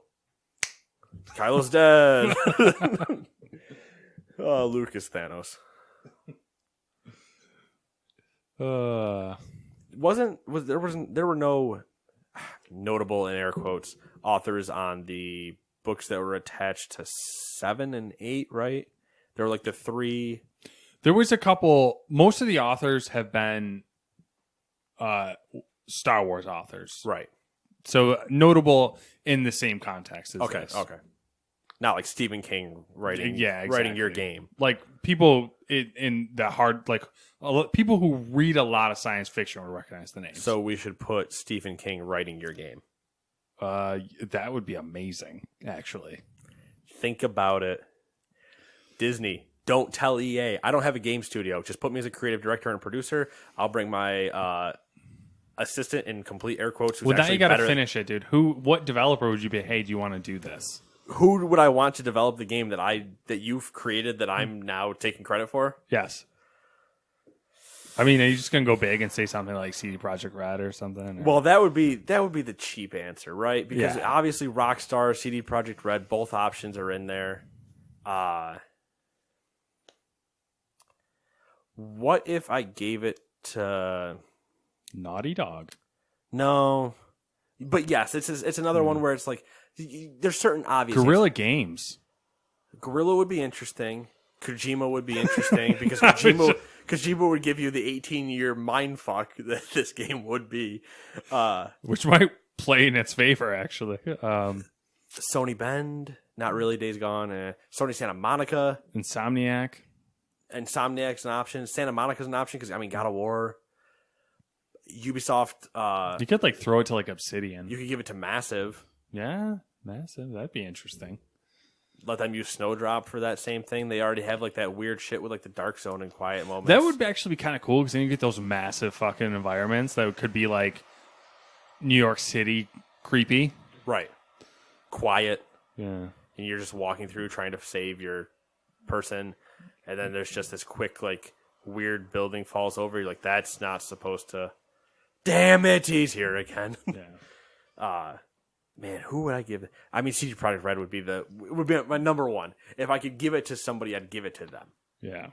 Kylo's dead. Oh, Luke is Thanos. There were no notable, in air quotes, authors on the books that were attached to 7 and 8, right? There were like the 3. There was a couple. Most of the authors have been Star Wars authors. Right. So notable in the same context as this. Okay. Not like Stephen King writing your game. Like people in the hard, like people who read a lot of science fiction will recognize the names. So we should put Stephen King writing your game. That would be amazing, actually. Think about it. Disney, don't tell EA. I don't have a game studio. Just put me as a creative director and producer. I'll bring my assistant in complete air quotes. Well, now you got to finish it, dude. What developer would you be? Hey, do you want to do this? Who would I want to develop the game that you've created that I'm now taking credit for? Yes. I mean, are you just gonna go big and say something like CD Projekt Red or something? Or? Well, that would be the cheap answer, right? Because Yeah. obviously Rockstar, CD Projekt Red, both options are in there. What if I gave it to Naughty Dog? No, but yes, it's another one where it's like there's certain obvious Guerrilla Games. Guerrilla would be interesting. Kojima would be interesting because Kojima Kojima would give you the 18-year mindfuck that this game would be. Which might play in its favor, actually. Sony Bend, not really. Days Gone. Sony Santa Monica. Insomniac. Insomniac's an option. Santa Monica's an option because, I mean, God of War. Ubisoft. You could like throw it to like Obsidian. You could give it to Massive. Yeah, Massive. That'd be interesting. Let them use Snowdrop for that same thing. They already have like that weird shit with like the Dark Zone and Quiet Moments. That would actually be kind of cool because then you get those massive fucking environments that could be like New York City creepy. Right. Quiet. Yeah. And you're just walking through trying to save your person. And then there's just this quick, like, weird building falls over. You're like, that's not supposed to. Damn it, he's here again. Yeah. Man, who would I give it? I mean, CD Projekt Red would be my number one. If I could give it to somebody, I'd give it to them. Yeah.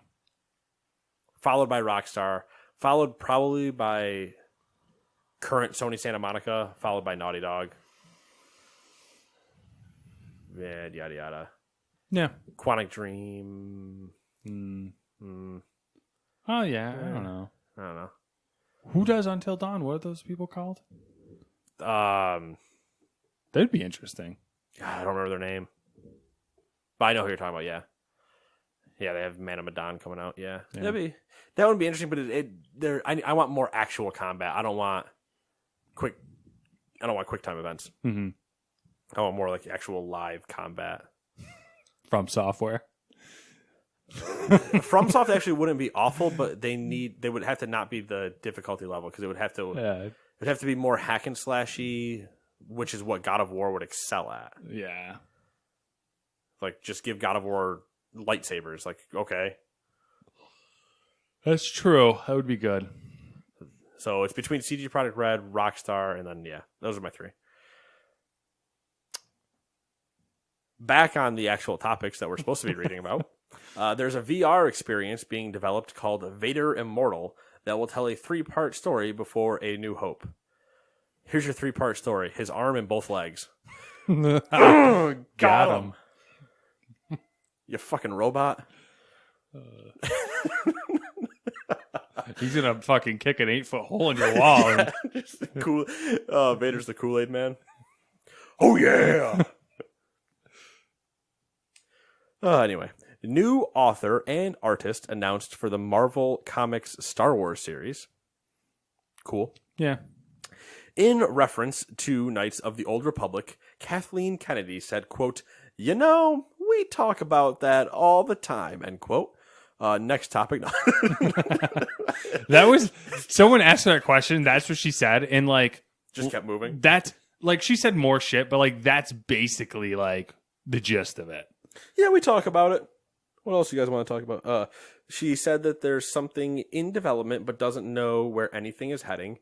Followed by Rockstar. Followed probably by current Sony Santa Monica. Followed by Naughty Dog. Yeah, yada yada. Yeah. Quantic Dream. Oh, yeah. I don't know. I don't know. Who does Until Dawn? What are those people called? That'd be interesting. I don't remember their name. But I know who you're talking about, yeah. Yeah, they have Man of Medan coming out, yeah. That would be interesting, but I want more actual combat. I don't want quick time events. Mm-hmm. I want more like actual live combat. From Software. FromSoft actually wouldn't be awful, but they would have to not be the difficulty level because it would have to be more hack and slashy, which is what God of War would excel at. Yeah. Like, just give God of War lightsabers. Like, okay. That's true. That would be good. So it's between CD Projekt Red, Rockstar, and then, yeah, those are my three. Back on the actual topics that we're supposed to be reading about. There's a VR experience being developed called Vader Immortal that will tell a 3-part story before A New Hope. Here's your 3-part story. His arm and both legs. Got him. You fucking robot. He's gonna fucking kick an 8-foot hole in your wall. Cool. Vader's the Kool-Aid man. Oh yeah. Anyway, new author and artist announced for the Marvel Comics Star Wars series. Cool. Yeah. In reference to Knights of the Old Republic, Kathleen Kennedy said, quote, "You know, we talk about that all the time," end quote. Next topic. That was, someone asked her that question. That's what she said. And like, just kept moving. That's like, she said more shit, but like, that's basically like the gist of it. Yeah, we talk about it. What else you guys want to talk about? She said that there's something in development, but doesn't know where anything is heading.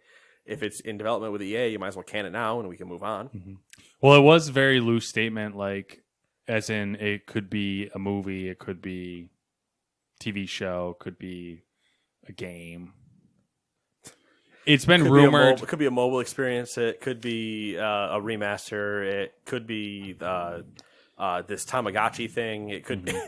If it's in development with EA, you might as well can it now, and we can move on. Mm-hmm. Well, it was a very loose statement, like, as in it could be a movie, it could be TV show, could be a game. It's been rumored. It could be a mobile experience. It could be a remaster. It could be this Tamagotchi thing. It could be.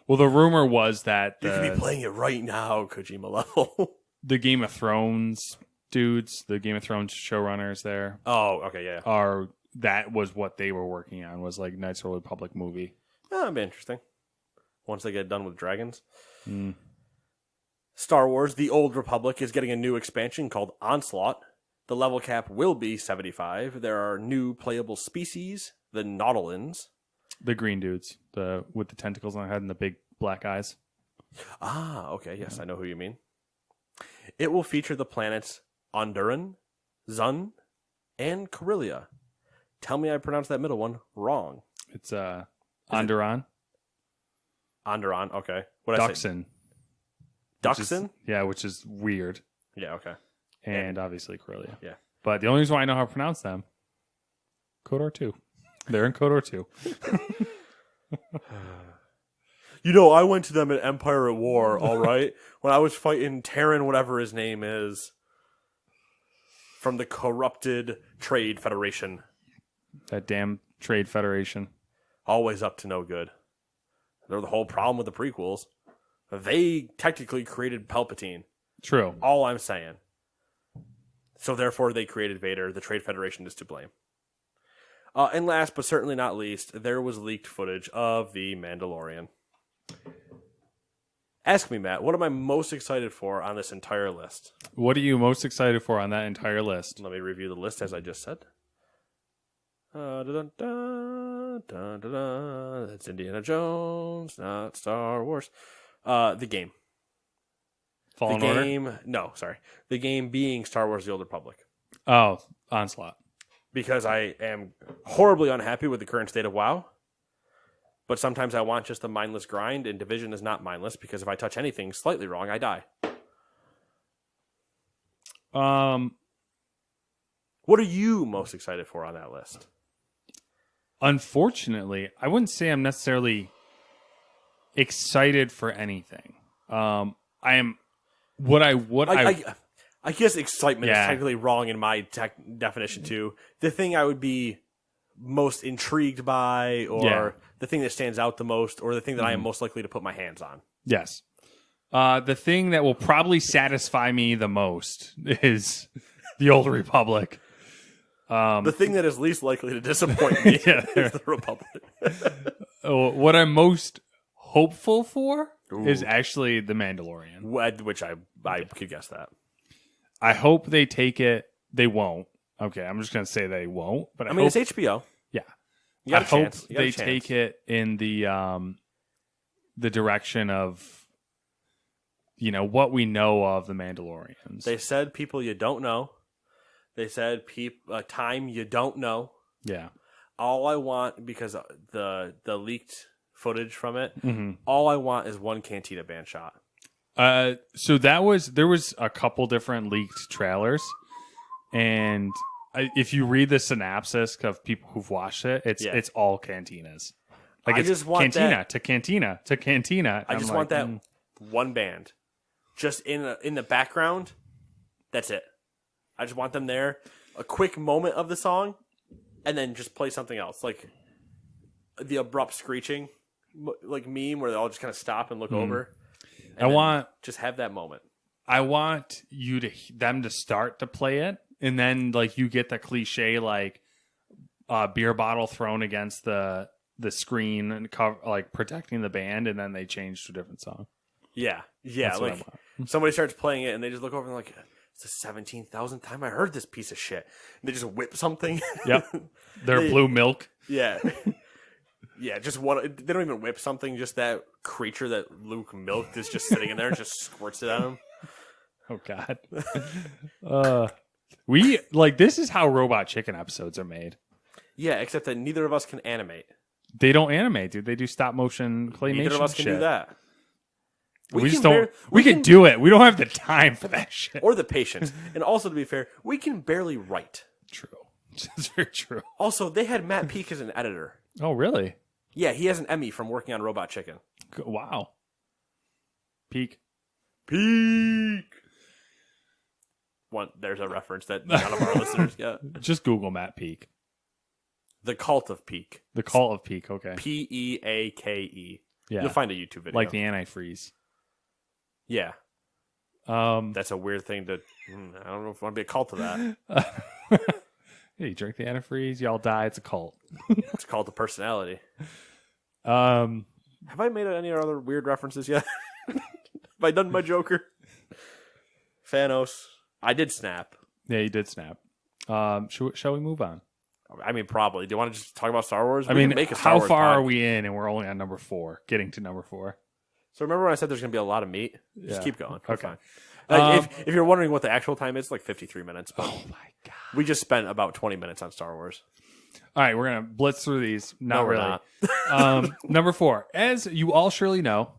Well, the rumor was that you could be playing it right now, Kojima level. The Game of Thrones dudes, the Game of Thrones showrunners there. Oh, okay, yeah. That was what they were working on, was like Knights of the Republic movie. That'd be interesting. Once they get done with dragons. Star Wars The Old Republic is getting a new expansion called Onslaught. The level cap will be 75. There are new playable species, the Nautilans. The green dudes, with the tentacles on their head and the big black eyes. Ah, okay, yes, I know who you mean. It will feature the planets Onderon, Zun, and Corellia. Tell me I pronounced that middle one wrong. It's Onderon. Onderon, okay. What did I say? Duxon. Duxon? Yeah, which is weird. Yeah, okay. And obviously Corellia. Yeah. But the only reason why I know how to pronounce them, KOTOR 2. They're in KOTOR 2. You know, I went to them at Empire at War, all right? When I was fighting Terran, whatever his name is, from the corrupted Trade Federation. That damn Trade Federation. Always up to no good. They're the whole problem with the prequels. They technically created Palpatine. True. All I'm saying. So therefore, they created Vader. The Trade Federation is to blame. And last but certainly not least, there was leaked footage of The Mandalorian. Ask me, Matt, what am I most excited for on this entire list? What are you most excited for on that entire list? Let me review the list as I just said. That's Indiana Jones, not Star Wars. The game. Fallen the Order? game, no, sorry. The game being Star Wars The Old Republic. Oh, Onslaught. Because I am horribly unhappy with the current state of WoW. But sometimes I want just a mindless grind, and Division is not mindless, because if I touch anything slightly wrong, I die. What are you most excited for on that list? Unfortunately, I wouldn't say I'm necessarily excited for anything. I am I guess excitement is Yeah. technically wrong in my definition too. The thing I would be most intrigued by, or Yeah. the thing that stands out the most, or the thing that I am most likely to put my hands on. Yes. The thing that will probably satisfy me the most is the Old Republic. The thing that is least likely to disappoint me Yeah. is the Republic. What I'm most hopeful for is Ooh. actually The Mandalorian. Which I could guess that. I hope they take it. They won't. Okay, I'm just going to say they won't. But I I mean, hope, it's HBO. yeah. You got I a hope chance. You got a they chance. take it in the direction of, what we know of the Mandalorians. They said people you don't know. They said time you don't know. yeah. All I want, because the leaked footage from it, hmm all I want is one Cantina band shot. So there was a couple different leaked trailers, and if you read the synopsis of people who've watched it, it's all cantinas. Like I it's just want cantina that- to cantina to cantina. I just want that one band, just in the background. That's it. I just want them there, a quick moment of the song, and then just play something else, like the abrupt screeching, like meme where they all just kind of stop and look over. And I then want just have that moment. them to start to play it, and then like you get the cliche like beer bottle thrown against the screen and like protecting the band, and then they change to a different song. Yeah, That's what I like want. somebody starts playing it and they just look over and like, it's the 17,000th time I heard this piece of shit. And they just whip something. Yep, their blue milk. Yeah. Yeah, just one. They don't even whip something. Just that creature that Luke milked is just sitting in there and just squirts it at him. Oh God. This is how Robot Chicken episodes are made. Yeah, except that neither of us can animate. They don't animate, dude. They do stop motion claymation. Neither of us can shit. do that. We just can don't. bar- we can do it. We don't have the time for that shit. or the patience. And also, to be fair, we can barely write. True. That's very true. Also, they had Matt Peake as an editor. Oh, really? Yeah, he has an Emmy from working on Robot Chicken. Wow. Peak. Peak. There's a reference that none of our listeners get. Just Google Matt Peak. The Cult of Peak. The Call of Peak. Okay. Peake. Yeah. You'll find a YouTube video. Like the antifreeze. Yeah. That's a weird thing to. I don't know if I want to be a cult of that. Yeah, you drink the antifreeze, y'all die. It's a cult. It's called the personality. Um, Have I made any other weird references yet? Have I done my Joker? Thanos. I did snap. yeah, you did snap. Shall we move on? I mean, probably. Do you want to just talk about Star Wars? I We mean, can make a Star how Wars far pod. are we in? And we're only on number 4. Getting to number 4. So remember when I said there's going to be a lot of meat? Yeah. Just keep going. We're Okay. fine. If you're wondering what the actual time is, it's like 53 minutes. But Oh my God. we just spent about 20 minutes on Star Wars. All right, we're gonna blitz through these. Not No, we're really. not. Number 4, as you all surely know,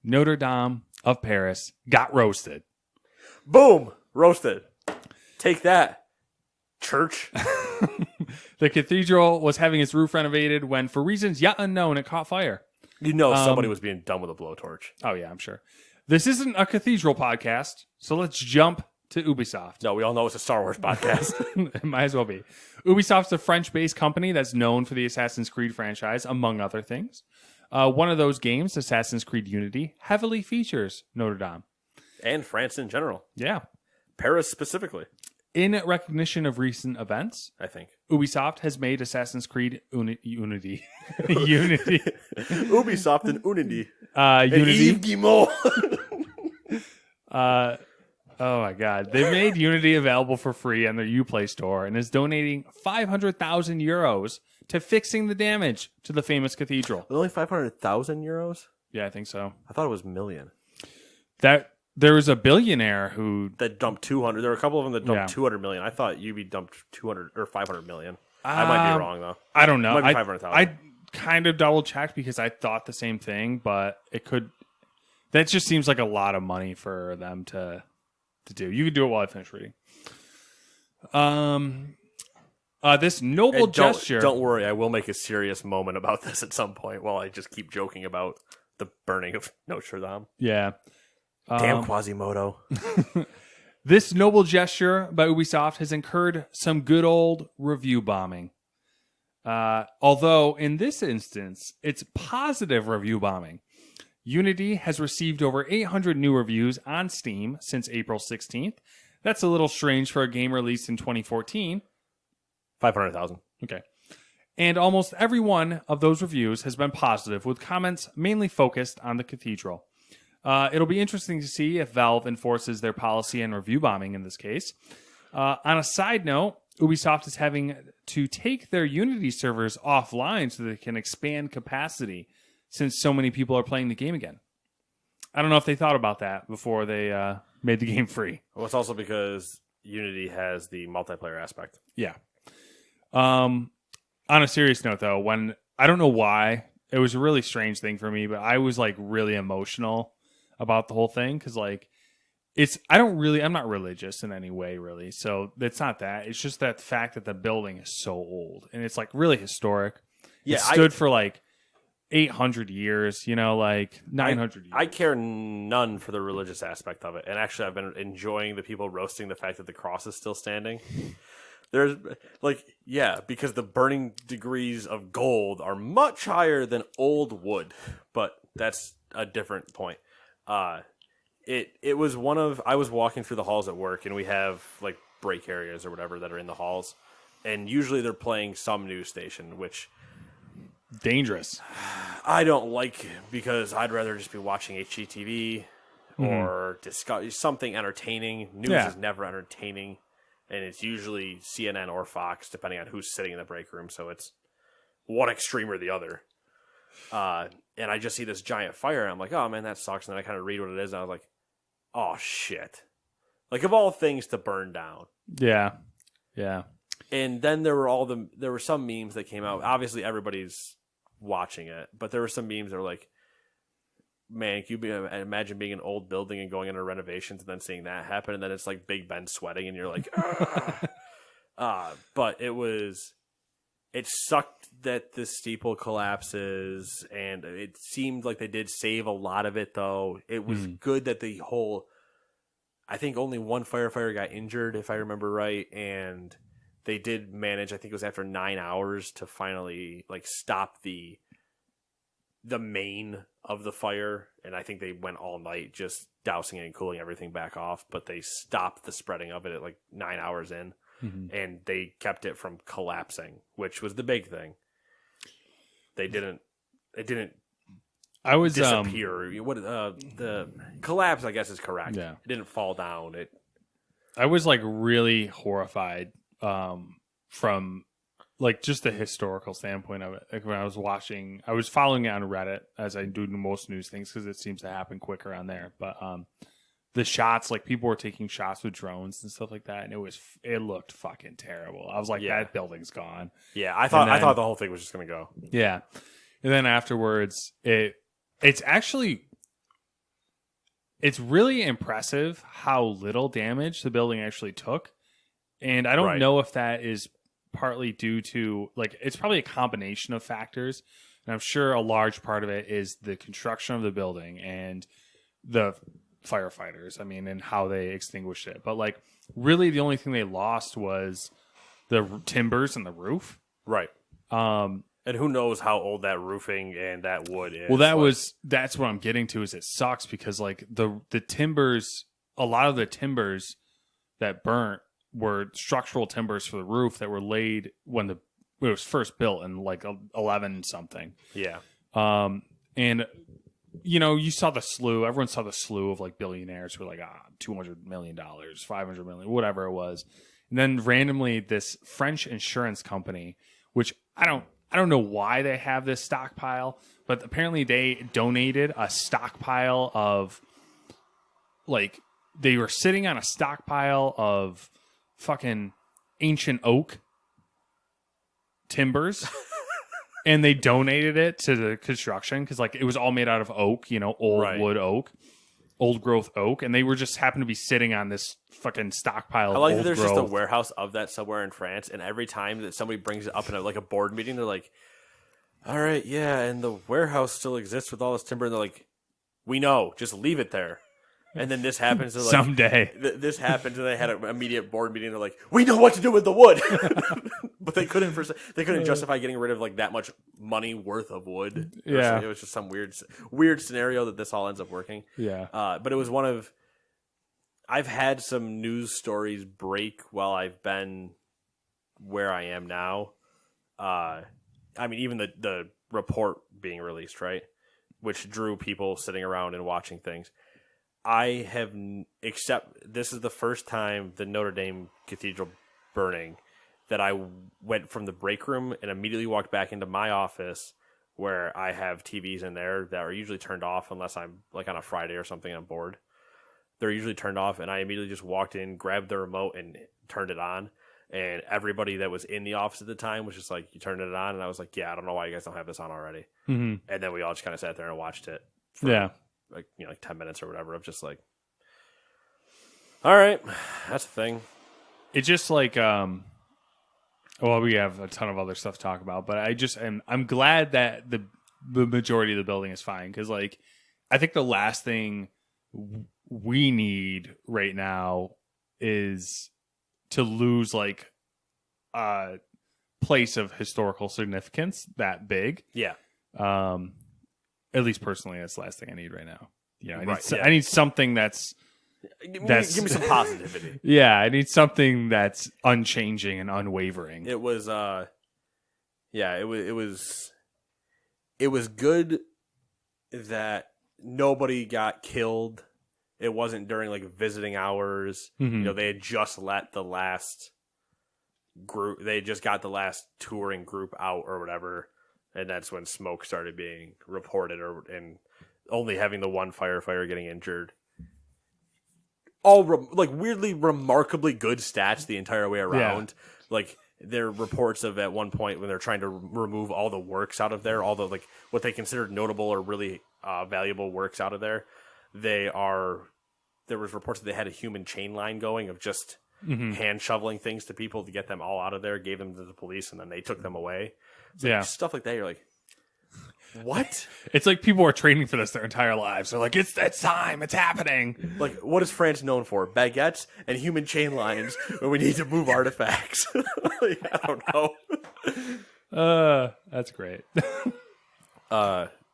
Notre Dame of Paris got roasted. Boom! Roasted. Take that, church. The cathedral was having its roof renovated when, for reasons yet unknown, it caught fire. You know somebody was being done with a blowtorch. Oh yeah, I'm sure. This isn't a cathedral podcast, so let's jump to Ubisoft. No, we all know it's a Star Wars podcast. It might as well be. Ubisoft's a French-based company that's known for the Assassin's Creed franchise, among other things. One of those games, Assassin's Creed Unity, heavily features Notre Dame. And France in general. Yeah. Paris specifically, In recognition of recent events, I think. Ubisoft has made Assassin's Creed Unity. Unity. Ubisoft and Unity. Unity. Yves Guillemot. Oh my God. They made Unity available for free on their Uplay store and is donating 500,000 euros to fixing the damage to the famous cathedral. Only 500,000 euros? Yeah, I think so. I thought it was million. There was a billionaire who That dumped 200. There were a couple of them that dumped Yeah. 200 million. I thought UB dumped 200 or 500 million. I might be wrong, though. I don't know. It might be 500,000. I kind of double checked because I thought the same thing, but it could. That just seems like a lot of money for them to do. You can do it while I finish reading. This noble And gesture. Don't worry, I will make a serious moment about this at some point while I just keep joking about the burning of Notre Dame. Yeah. Damn Quasimodo. This noble gesture by Ubisoft has incurred some good old review bombing. Although, in this instance, it's positive review bombing. Unity has received over 800 new reviews on Steam since April 16th. That's a little strange for a game released in 2014. 500,000. Okay. And almost every one of those reviews has been positive, with comments mainly focused on the cathedral. It'll be interesting to see if Valve enforces their policy on review bombing in this case. On a side note, Ubisoft is having to take their Unity servers offline so they can expand capacity since so many people are playing the game again. I don't know if they thought about that before they made the game free. Well, it's also because Unity has the multiplayer aspect. Yeah. On a serious note, though, when I don't know why, it was a really strange thing for me, but I was like really emotional about the whole thing because like I'm not religious in any way really, so it's not that. It's just that fact that the building is so old and it's like really historic. Yeah, it stood for like 800 years, like 900 years. I care none for the religious aspect of it, and actually I've been enjoying the people roasting the fact that the cross is still standing. There's because the burning degrees of gold are much higher than old wood, but that's a different point. It was I was walking through the halls at work, and we have like break areas or whatever that are in the halls, and usually they're playing some news station, which dangerous. I don't like because I'd rather just be watching HGTV or discuss something entertaining. News is never entertaining. And it's usually CNN or Fox, depending on who's sitting in the break room. So it's one extreme or the other. And I just see this giant fire, and I'm like, oh, man, that sucks. And then I kind of read what it is, and I was like, oh, shit. Like, of all things to burn down. Yeah. Yeah. And then there were some memes that came out. Obviously, everybody's watching it. But there were some memes that were like, man, can you imagine being an old building and going into renovations and then seeing that happen, and then it's like Big Ben sweating, and you're like, but it sucked that the steeple collapses, and it seemed like they did save a lot of it, though. It was good that I think only one firefighter got injured, if I remember right, and they did manage, I think it was after 9 hours, to finally like stop the main of the fire, and I think they went all night just dousing it and cooling everything back off, but they stopped the spreading of it at like 9 hours in, and they kept it from collapsing, which was the big thing. It didn't disappear. The collapse, I guess, is correct. Yeah. It didn't fall down. I was like really horrified from like just the historical standpoint of it. Like when I was following it on Reddit, as I do most news things because it seems to happen quicker on there. But the shots, like people were taking shots with drones and stuff like that, and it looked fucking terrible. I was like, that building's gone. Yeah, I thought the whole thing was just gonna go. Yeah, and then afterwards, it's really impressive how little damage the building actually took, and I don't know if that is partly due to it's probably a combination of factors, and I'm sure a large part of it is the construction of the building and the firefighters, and how they extinguished it. But really the only thing they lost was the timbers and the roof, right? And And who knows how old that roofing and that wood is. Well, that's what I'm getting to. Is it sucks because like the timbers, a lot of the timbers that burnt were structural timbers for the roof that were laid when it was first built in like 11 something. Yeah. And you saw the slew. Everyone saw the slew of like billionaires who were like, $200 million, $500 million, whatever it was. And then randomly this French insurance company, which I don't know why they have this stockpile, but apparently they donated a stockpile of like they were sitting on a stockpile of fucking ancient oak timbers and they donated it to the construction because like it was all made out of oak, old wood oak, old growth oak, and they were just happened to be sitting on this fucking stockpile. I like that there's just a warehouse of that somewhere in France, and every time that somebody brings it up in a board meeting, they're like, "All right, yeah, and the warehouse still exists with all this timber," and they're like, "We know, just leave it there." And then this happens to, like, someday. This happens, and they had an immediate board meeting. They're like, "We know what to do with the wood," but they couldn't justify getting rid of like that much money worth of wood. Yeah, it was just some weird scenario that this all ends up working. Yeah, but it was one of. I've had some news stories break while I've been where I am now. I mean, even the report being released, right, which drew people sitting around and watching things. I have, except this is the first time the Notre Dame Cathedral burning that I went from the break room and immediately walked back into my office where I have TVs in there that are usually turned off unless I'm like on a Friday or something I'm bored. They're usually turned off, and I immediately just walked in, grabbed the remote, and turned it on. And everybody that was in the office at the time was just like, "You turned it on?" And I was like, "Yeah, I don't know why you guys don't have this on already." Mm-hmm. And then we all just kind of sat there and watched it. Like 10 minutes or whatever of just like, all right, that's a thing. It's just like, well, we have a ton of other stuff to talk about, but I'm glad that the majority of the building is fine because like I think the last thing we need right now is to lose like a place of historical significance that big. Yeah. At least personally, that's the last thing I need right now. I need something that's give me some positivity. Yeah, I need something that's unchanging and unwavering. It was it was good that nobody got killed. It wasn't during like visiting hours. Mm-hmm. They had just let the last group. They just got the last touring group out or whatever. And that's when smoke started being reported, and only having the one firefighter getting injured. All weirdly, remarkably good stats the entire way around. Yeah. Like there are reports of at one point when they're trying to remove all the works out of there, all the like what they considered notable or really valuable works out of there. There was reports that they had a human chain line going of just hand shoveling things to people to get them all out of there, gave them to the police, and then they took them away. So yeah, stuff like that. You're like, what? It's like people are training for this their entire lives. They're like, it's time. It's happening. Like, what is France known for? Baguettes and human chain lines when we need to move artifacts. Like, I don't know. That's great.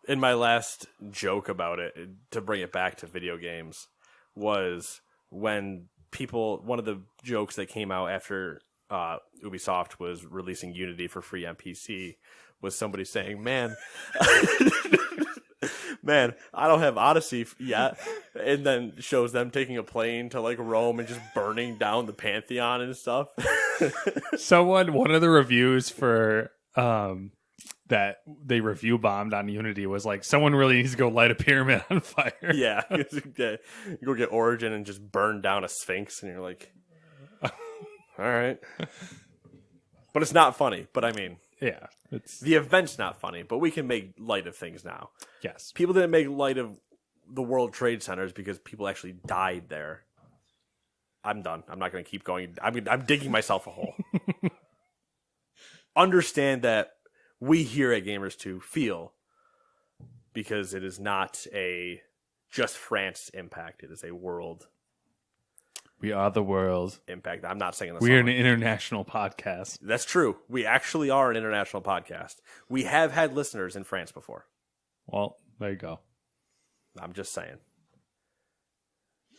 In my last joke about it, to bring it back to video games, was when one of the jokes that came out after Ubisoft was releasing Unity for free on PC was somebody saying, man, I don't have Odyssey yet. And then shows them taking a plane to like Rome and just burning down the Pantheon and stuff. One of the reviews for that they review bombed on Unity was like, someone really needs to go light a pyramid on fire. Yeah. You go get Origin and just burn down a Sphinx, and you're like, all right. But it's not funny. But I mean, yeah, the event's not funny, but we can make light of things now. Yes. People didn't make light of the World Trade Centers because people actually died there. I'm done. I'm not going to keep going. I'm digging myself a hole. Understand that we here at Gamers 2 feel, because it is not a just France impact. It is a world. We are the world. Impact. I'm not singing the We song. are an international podcast. That's true. We actually are an international podcast. We have had listeners in France before. Well, there you go. I'm just saying.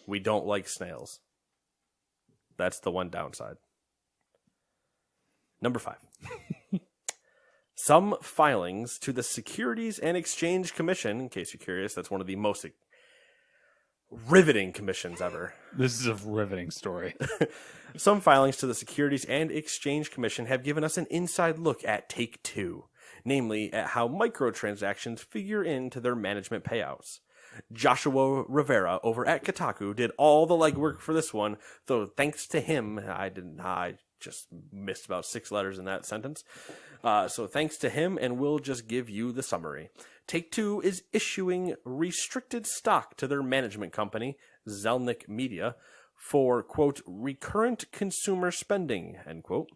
We don't like snails. That's the one downside. Number 5. Some filings to the Securities and Exchange Commission, in case you're curious, that's one of the most riveting commissions ever. This is a riveting story. Some filings to the Securities and Exchange Commission have given us an inside look at Take-Two, namely at how microtransactions figure into their management payouts. Joshua Rivera over at Kotaku did all the legwork for this one, though thanks to him, I just missed about 6 letters in that sentence. So thanks to him, and we'll just give you the summary. Take-Two is issuing restricted stock to their management company, Zelnick Media, for, quote, recurrent consumer spending, end quote.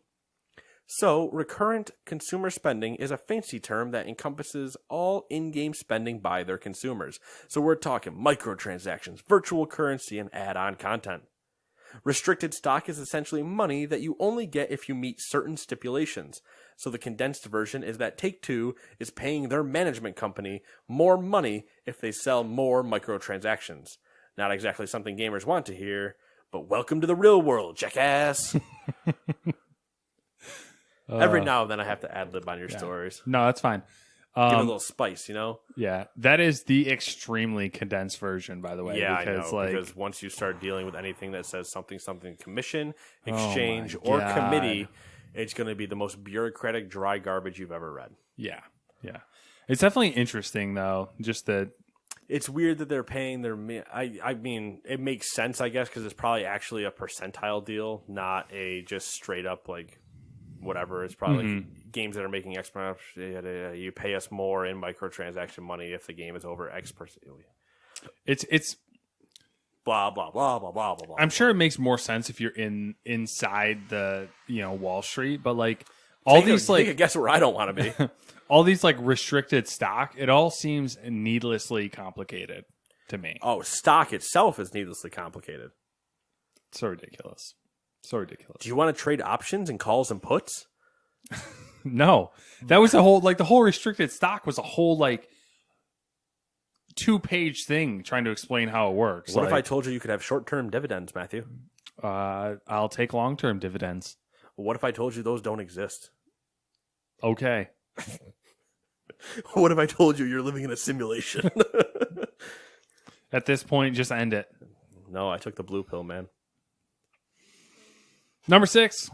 So, recurrent consumer spending is a fancy term that encompasses all in-game spending by their consumers. So we're talking microtransactions, virtual currency, and add-on content. Restricted stock is essentially money that you only get if you meet certain stipulations. So the condensed version is that Take-Two is paying their management company more money if they sell more microtransactions. Not exactly something gamers want to hear, but welcome to the real world, jackass! Every now and then I have to ad-lib on your stories. No, that's fine. Give it a little spice, you know? Yeah, that is the extremely condensed version, by the way. Yeah, because, I know. Because once you start dealing with anything that says something commission, exchange, or committee, it's going to be the most bureaucratic, dry garbage you've ever read. Yeah. It's definitely interesting, though. Just that it's weird that they're paying their. I mean, it makes sense, I guess, because it's probably actually a percentile deal, not a just straight up like whatever. It's probably like games that are making X amount. You pay us more in microtransaction money if the game is over X percent. It's blah blah blah blah blah blah. I'm sure it makes more sense if you're inside the Wall Street, but like all these like guess where I don't want to be. All these like restricted stock, it all seems needlessly complicated to me. Oh, stock itself is needlessly complicated. So ridiculous. So ridiculous. Do you want to trade options and calls and puts? No. That was the whole restricted stock was a whole like 2-page thing trying to explain how it works. What if I told you could have short-term dividends, Matthew? I'll take long-term dividends. What if I told you those don't exist? Okay. What if I told you you're living in a simulation? At this point, just end it. No, I took the blue pill, man. Number 6.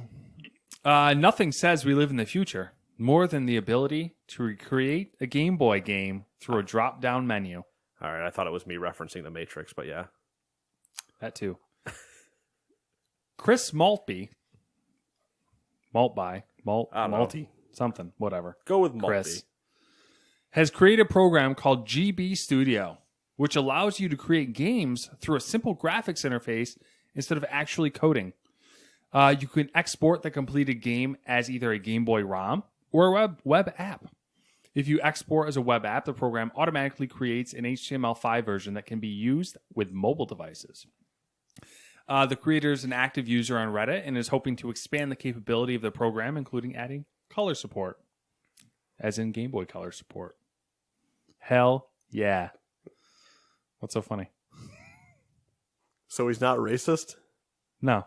Nothing says we live in the future more than the ability to recreate a Game Boy game through a drop-down menu. All right, I thought it was me referencing The Matrix, but yeah. That too. Chris Maltby. Malty. Something, whatever. Go with Maltby. Chris has created a program called GB Studio, which allows you to create games through a simple graphics interface instead of actually coding. You can export the completed game as either a Game Boy ROM or a web app. If you export as a web app, the program automatically creates an HTML5 version that can be used with mobile devices. The creator is an active user on Reddit and is hoping to expand the capability of the program, including adding color support, as in Game Boy Color support. Hell yeah. What's so funny? So he's not racist? No.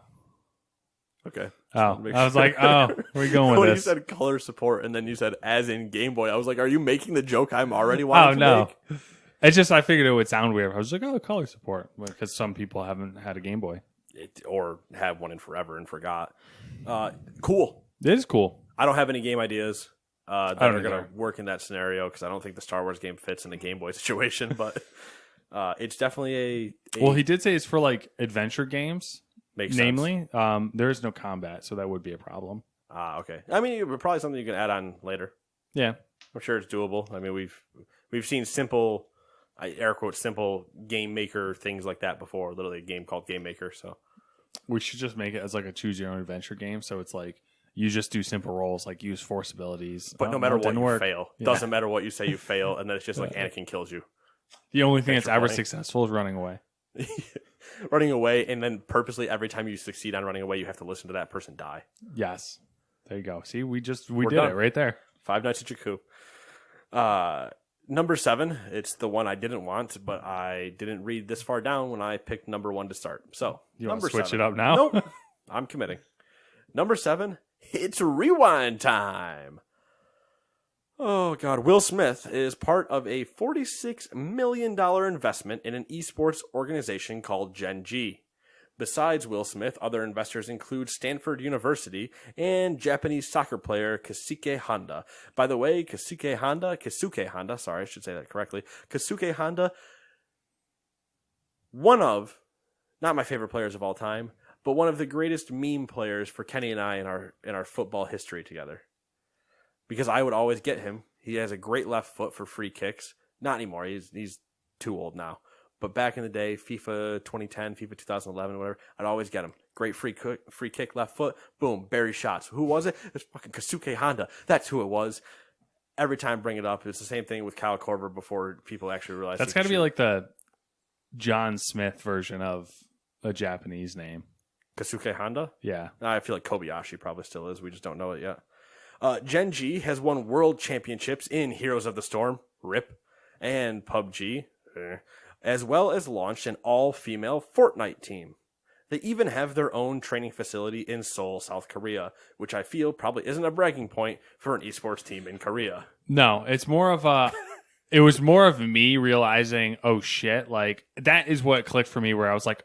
Okay. Oh, I was like, where are we going with when this? you said color support and then you said as in Game Boy, I was like, are you making the joke I'm already wanting to make? It's just I figured it would sound weird. I was like, color support, because some people haven't had a Game Boy. Or have one in forever and forgot. Cool. It is cool. I don't have any game ideas that don't are going either. to work in that scenario because I don't think the Star Wars game fits in the Game Boy situation. But it's definitely a Well, he did say it's for like adventure games. makes sense. Namely, there is no combat, so that would be a problem. Okay. I mean, probably something you can add on later. Yeah. I'm sure it's doable. I mean, we've seen simple, I air quote simple game maker things like that before. Literally a game called Game Maker. So We should just make it as like a choose your own adventure game. So it's like you just do simple roles, like use force abilities. but no matter what, didn't you work. fail. Yeah. Doesn't matter what you say, you fail, and then it's just like Anakin kills you. The only thing Thanks that's for ever playing. successful is running away. running away, and then purposely every time you succeed on running away, you have to listen to that person die. Yes. There you go. See, we did done. it right there. Five Nights at Jakku. Number 7, it's the one I didn't want, but I didn't read this far down when I picked number 1 to start. So, You want number to switch 7. it up now? Nope. I'm committing. Number 7, it's rewind time. Oh, God. Will Smith is part of a $46 million investment in an esports organization called Gen G. Besides Will Smith, other investors include Stanford University and Japanese soccer player Keisuke Honda. By the way, Keisuke Honda, sorry, I should say that correctly. Keisuke Honda, one of, not my favorite players of all time, but one of the greatest meme players for Kenny and I in our football history together. Because I would always get him. He has a great left foot for free kicks. Not anymore. He's too old now. But back in the day, FIFA 2010, FIFA 2011, whatever, I'd always get him. Great free kick, left foot, boom, bury shots. Who was it? It's fucking Keisuke Honda. That's who it was. Every time I bring it up, it's the same thing with Kyle Korver before people actually realize. That's got to be like the John Smith version of a Japanese name. Keisuke Honda? Yeah. I feel like Kobayashi probably still is. We just don't know it yet. Gen G has won world championships in Heroes of the Storm, RIP, and PUBG, as well as launched an all-female Fortnite team. They even have their own training facility in Seoul, South Korea, which I feel probably isn't a bragging point for an esports team in Korea. No, it's more of a... It was more of me realizing, oh shit, like, that is what clicked for me, where I was like,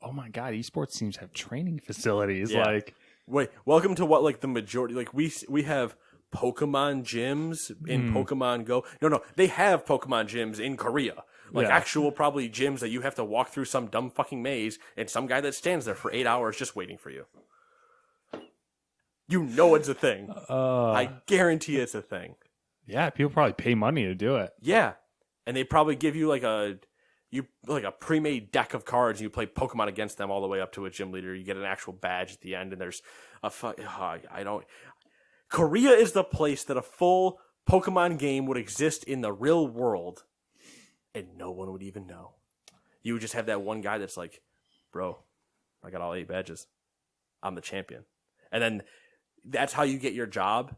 oh my god, esports teams have training facilities. Yeah. Like, wait, welcome to what, like, the majority, like, we have Pokemon gyms in Pokemon Go. No, they have Pokemon gyms in Korea. Like, actual probably gyms that you have to walk through some dumb fucking maze and some guy that stands there for 8 hours just waiting for you. You know it's a thing. I guarantee it's a thing. yeah, people probably pay money to do it. Yeah. And they probably give you like a pre-made deck of cards and you play Pokemon against them all the way up to a gym leader. You get an actual badge at the end and there's a Korea is the place that a full Pokemon game would exist in the real world and no one would even know. You would just have that one guy that's like, bro, I got all 8 badges. I'm the champion. And then that's how you get your job.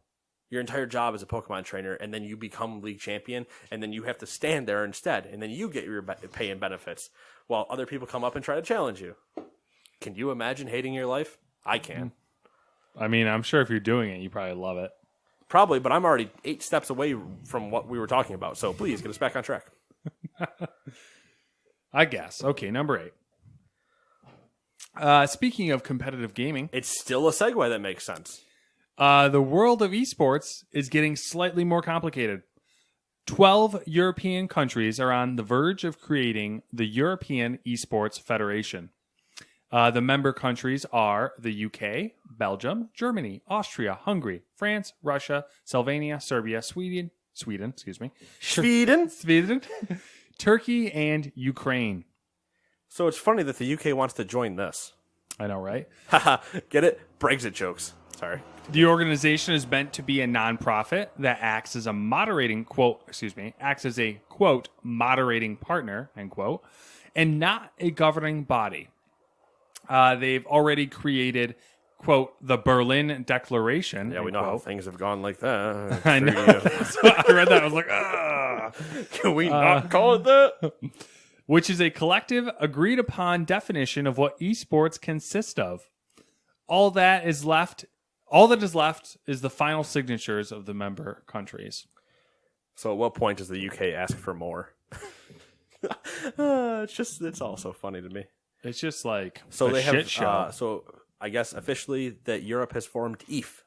Your entire job as a Pokemon trainer, and then you become league champion, and then you have to stand there instead, and then you get your pay and benefits, while other people come up and try to challenge you. Can you imagine hating your life? I can. I mean, I'm sure if you're doing it, you probably love it. Probably, but I'm already 8 steps away from what we were talking about, so please get us back on track. I guess. Okay, number 8. Speaking of competitive gaming, It's still a segue that makes sense. the world of esports is getting slightly more complicated. 12 European countries are on the verge of creating the European Esports Federation. The member countries are the UK, Belgium, Germany, Austria, Hungary, France, Russia, Slovenia, Serbia, Sweden, Turkey, and Ukraine. So it's funny that the UK wants to join this. I know, right? Haha, get it? Brexit jokes. Sorry. The organization is meant to be a nonprofit that acts as a moderating moderating partner, end quote, and not a governing body. They've already created, quote, the Berlin Declaration. Yeah, we know how things have gone like that. I know. That's why I read that. I was like, ah. Can we not call it that? Which is a collective, agreed upon definition of what esports consist of. All that is left is the final signatures of the member countries. So at what point does the UK ask for more? It's all so funny to me. It's just like So a they shit have, show. so I guess officially that Europe has formed EF.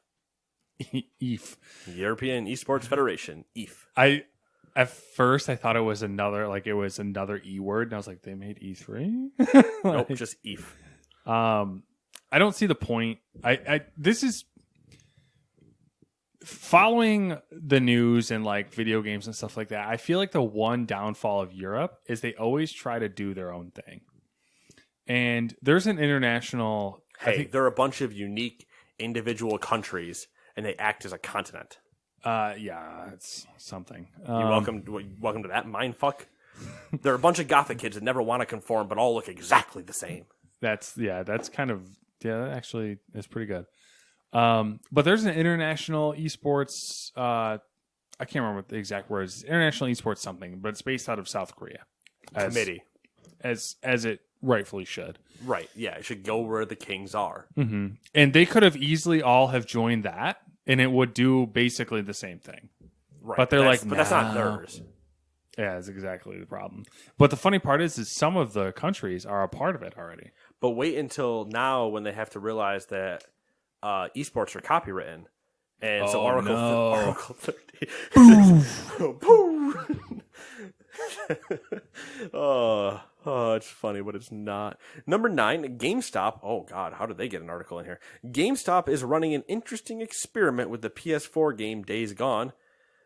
EF. European Esports Federation, EF. At first I thought it was another E word, and I was like, they made E3? Nope, just EF. I don't see the point. This is following the news and like video games and stuff like that. I feel like the one downfall of Europe is they always try to do their own thing. And there's an international. Hey, they're a bunch of unique individual countries, and they act as a continent. Yeah, it's something. You're welcome to that mindfuck. They're a bunch of gothic kids that never want to conform, but all look exactly the same. That's kind of that actually is pretty good. But there's an international esports. I can't remember what the exact words. International esports something, but it's based out of South Korea. Committee, as it rightfully should. Right? Yeah, it should go where the kings are. Mm-hmm. And they could have easily all have joined that, and it would do basically the same thing. Right, but they're like, but that's not theirs. Yeah, that's exactly the problem. But the funny part is some of the countries are a part of it already. But wait until now when they have to realize that esports are copywritten. And so Article 30. Boom! It's funny, but it's not. Number 9, GameStop. Oh, God, how did they get an article in here? GameStop is running an interesting experiment with the PS4 game Days Gone.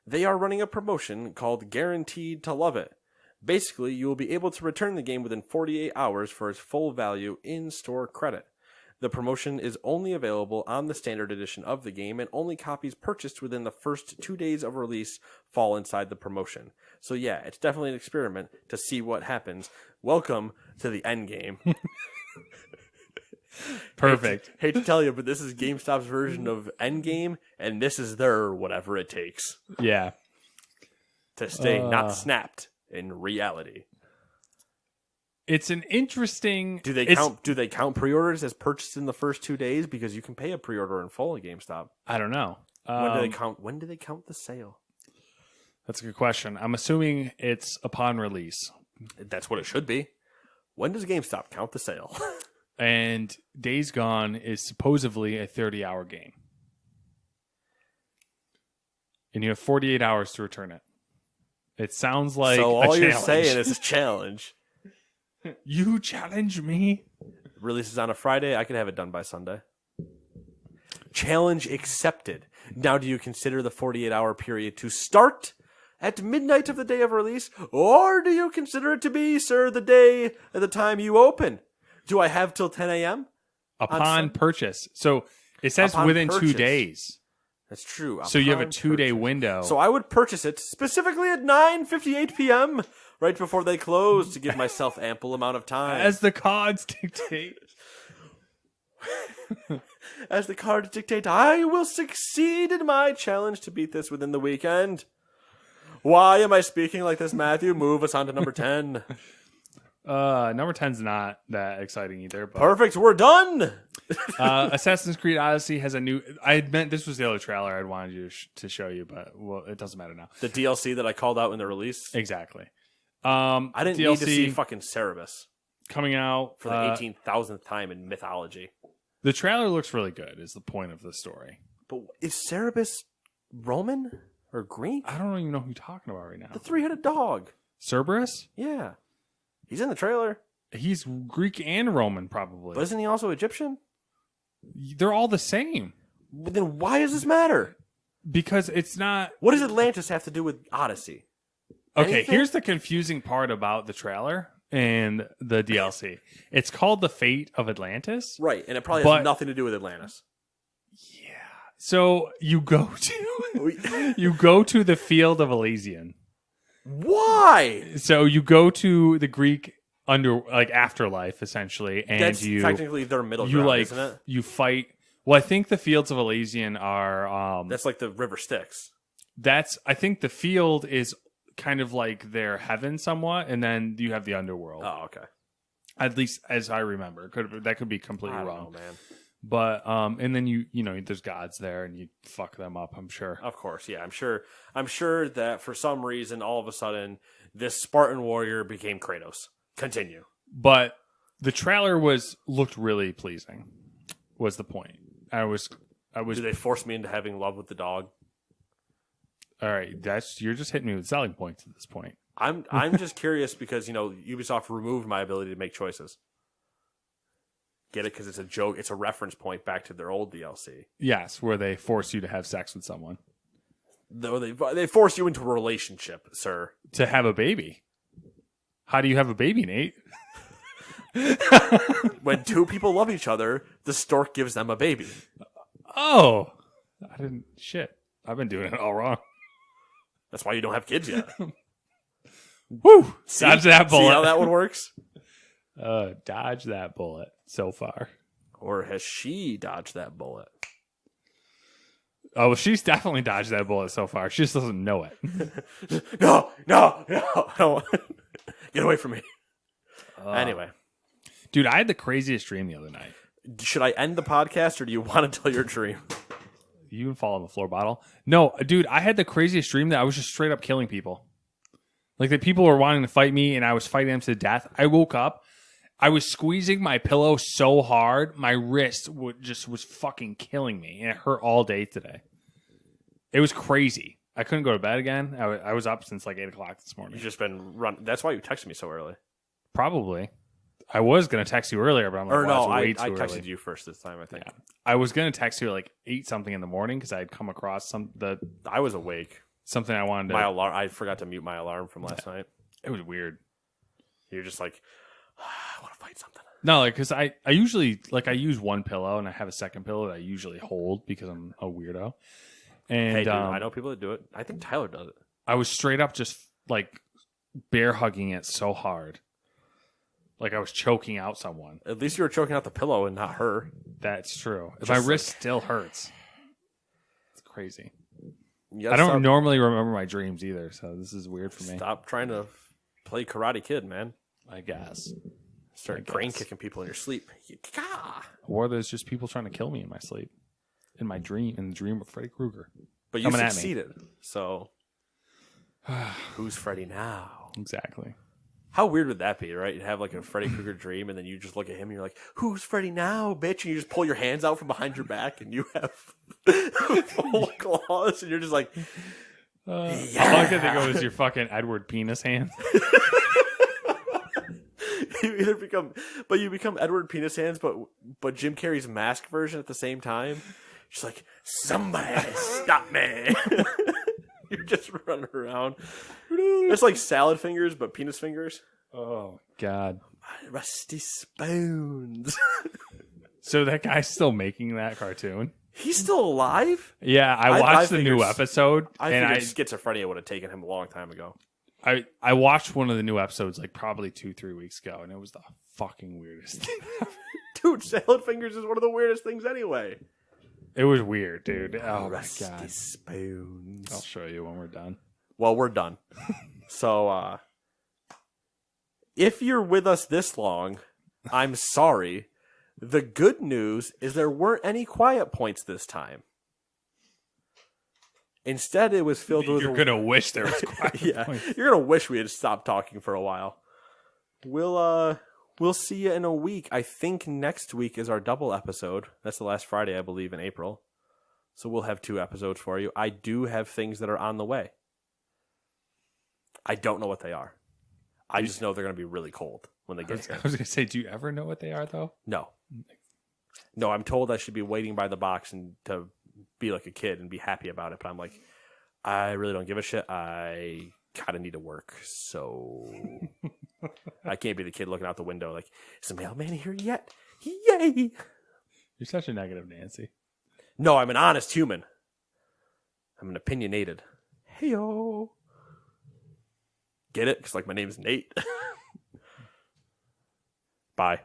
They are running a promotion called Guaranteed to Love It. Basically, you will be able to return the game within 48 hours for its full value in-store credit. The promotion is only available on the standard edition of the game, and only copies purchased within the first 2 days of release fall inside the promotion. So yeah, it's definitely an experiment to see what happens. Welcome to the end game. Perfect. Hate to tell you, but this is GameStop's version of Endgame, and this is their whatever it takes. Yeah. To stay not snapped in reality. It's an interesting. Do they count pre-orders as purchased in the first 2 days? Because you can pay a pre-order in full at GameStop. I don't know. When do they count the sale? That's a good question. I'm assuming it's upon release. That's what it should be. When does GameStop count the sale? And Days Gone is supposedly a 30-hour game. And you have 48 hours to return it. It sounds like so a all challenge. you're saying is a challenge. You challenge me? Releases on a Friday. I could have it done by Sunday. Challenge accepted. Now, do you consider the 48-hour period to start at midnight of the day of release? Or do you consider it to be, sir, the day at the time you open? Do I have till 10 a.m.? Upon purchase. So it says Upon within purchase. 2 days. That's true. So you have a Upon 2-day purchase. window. So I would purchase it specifically at 9:58 p.m. right before they close to give myself ample amount of time. As the cards dictate. As the cards dictate, I will succeed in my challenge to beat this within the weekend. Why am I speaking like this, Matthew? Move us on to number 10. Number 10's not that exciting either. But, Perfect, we're done! Assassin's Creed Odyssey has a new... I meant this was the other trailer I'd wanted you to show you, but well, it doesn't matter now. The DLC that I called out in the release? Exactly. I didn't DLC need to see fucking Cerebus coming out for the 18,000th time in mythology. The trailer looks really good, is the point of the story. But is Cerebus Roman or Greek? I don't even know who you're talking about right now. The three-headed dog. Cerberus? Yeah. He's in the trailer. He's Greek and Roman, probably. But isn't he also Egyptian? They're all the same. Well, then why does this matter? Because it's not... What does Atlantis have to do with Odyssey? Okay, Anything? here's the confusing part about the trailer and the DLC. It's called The Fate of Atlantis. Right, and it probably But- has nothing to do with Atlantis. Yeah. So you go to the field of Elysian. Why? So you go to the Greek afterlife essentially, and That's you technically their middle you ground, isn't it? you fight. Well, I think the fields of Elysian are That's like the River Styx. I think the field is kind of like their heaven somewhat, and then you have the underworld. Oh, okay. At least as I remember. That could be completely I don't wrong. know, man. But and then you know there's gods there and you fuck them up, I'm sure. Of course, yeah. I'm sure that for some reason, all of a sudden, this Spartan warrior became Kratos. Continue. But the trailer looked really pleasing. Was the point? I was. Do they force me into having love with the dog? All right, you're just hitting me with selling points at this point. I'm just curious because Ubisoft removed my ability to make choices. Get it? Because it's a joke. It's a reference point back to their old DLC. Yes, where they force you to have sex with someone. They force you into a relationship, sir. To have a baby. How do you have a baby, Nate? When two people love each other, the stork gives them a baby. Oh, I didn't. Shit, I've been doing it all wrong. That's why you don't have kids yet. Woo! See? Dodge that bullet. See how that one works? Dodge that bullet so far. Or has she dodged that bullet? Oh, well, she's definitely dodged that bullet so far. She just doesn't know it. No. I don't. Get away from me. Anyway. Dude, I had the craziest dream the other night. Should I end the podcast or do you want to tell your dream? You can fall on the floor bottle. No, dude, I had the craziest dream that I was just straight up killing people. Like the people were wanting to fight me and I was fighting them to death. I woke up. I was squeezing my pillow so hard, my wrist was fucking killing me. And it hurt all day today. It was crazy. I couldn't go to bed again. I was up since like 8 o'clock this morning. You've just been running. That's why you texted me so early. Probably. I was going to text you earlier, but I'm like, Or no, I I texted you first this time, I think. Yeah. I was going to text you at like 8 something in the morning because I had come across I was awake. something I wanted to. My alarm. I forgot to mute my alarm from last night. It was weird. You're just like, I want to fight something. No, like, because I usually, like, I use one pillow and I have a second pillow that I usually hold because I'm a weirdo. And Hey, dude, I know people that do it. I think Tyler does it. I was straight up just, like, bear hugging it so hard. Like I was choking out someone. At least you were choking out the pillow and not her. That's true. If Just my like- wrist still hurts. It's crazy. You I gotta don't normally remember my dreams either, so this is weird for me. Stop trying to play Karate Kid, man. I guess. Start I crane guess. kicking people in your sleep. Or there's just people trying to kill me in my sleep. In my dream, in the dream of Freddy Krueger. But you Coming at me. succeeded. So who's Freddy now? Exactly. How weird would that be, right? You have like a Freddy Krueger dream, and then you just look at him, and you're like, "Who's Freddy now, bitch?" And you just pull your hands out from behind your back, and you have full claws, and you're just like, All I can think of is your fucking Edward penis hands. you either become Edward Penis Hands, but Jim Carrey's mask version at the same time. Just like, somebody stop me! You're just running around. It's like salad fingers, but penis fingers. Oh, God. Rusty spoons. So that guy's still making that cartoon? He's still alive? Yeah, I watched the new figured- episode. I and figured schizophrenia would have taken him a long time ago. I watched one of the new episodes like probably 2-3 weeks ago, and it was the fucking weirdest thing. Dude, salad fingers is one of the weirdest things anyway. It was weird, dude. Oh, my Rusty God. spoons. I'll show you when we're done. Well, we're done. So, if you're with us this long, I'm sorry. The good news is there weren't any quiet points this time. Instead, it was filled with... You're going to wish there was quiet yeah, points. you're going to wish we had stopped talking for a while. We'll see you in a week. I think next week is our double episode. That's the last Friday, I believe, in April. So we'll have 2 episodes for you. I do have things that are on the way. I don't know what they are. I just know they're going to be really cold when they get here. I was going to say, do you ever know what they are, though? No. No, I'm told I should be waiting by the box and to be like a kid and be happy about it. But I'm like, I really don't give a shit. I kind of need to work. So I can't be the kid looking out the window like, is the mailman here yet? Yay! You're such a negative Nancy. No, I'm an honest human. I'm an opinionated. Heyo. Get it? Because like my name's Nate. Bye.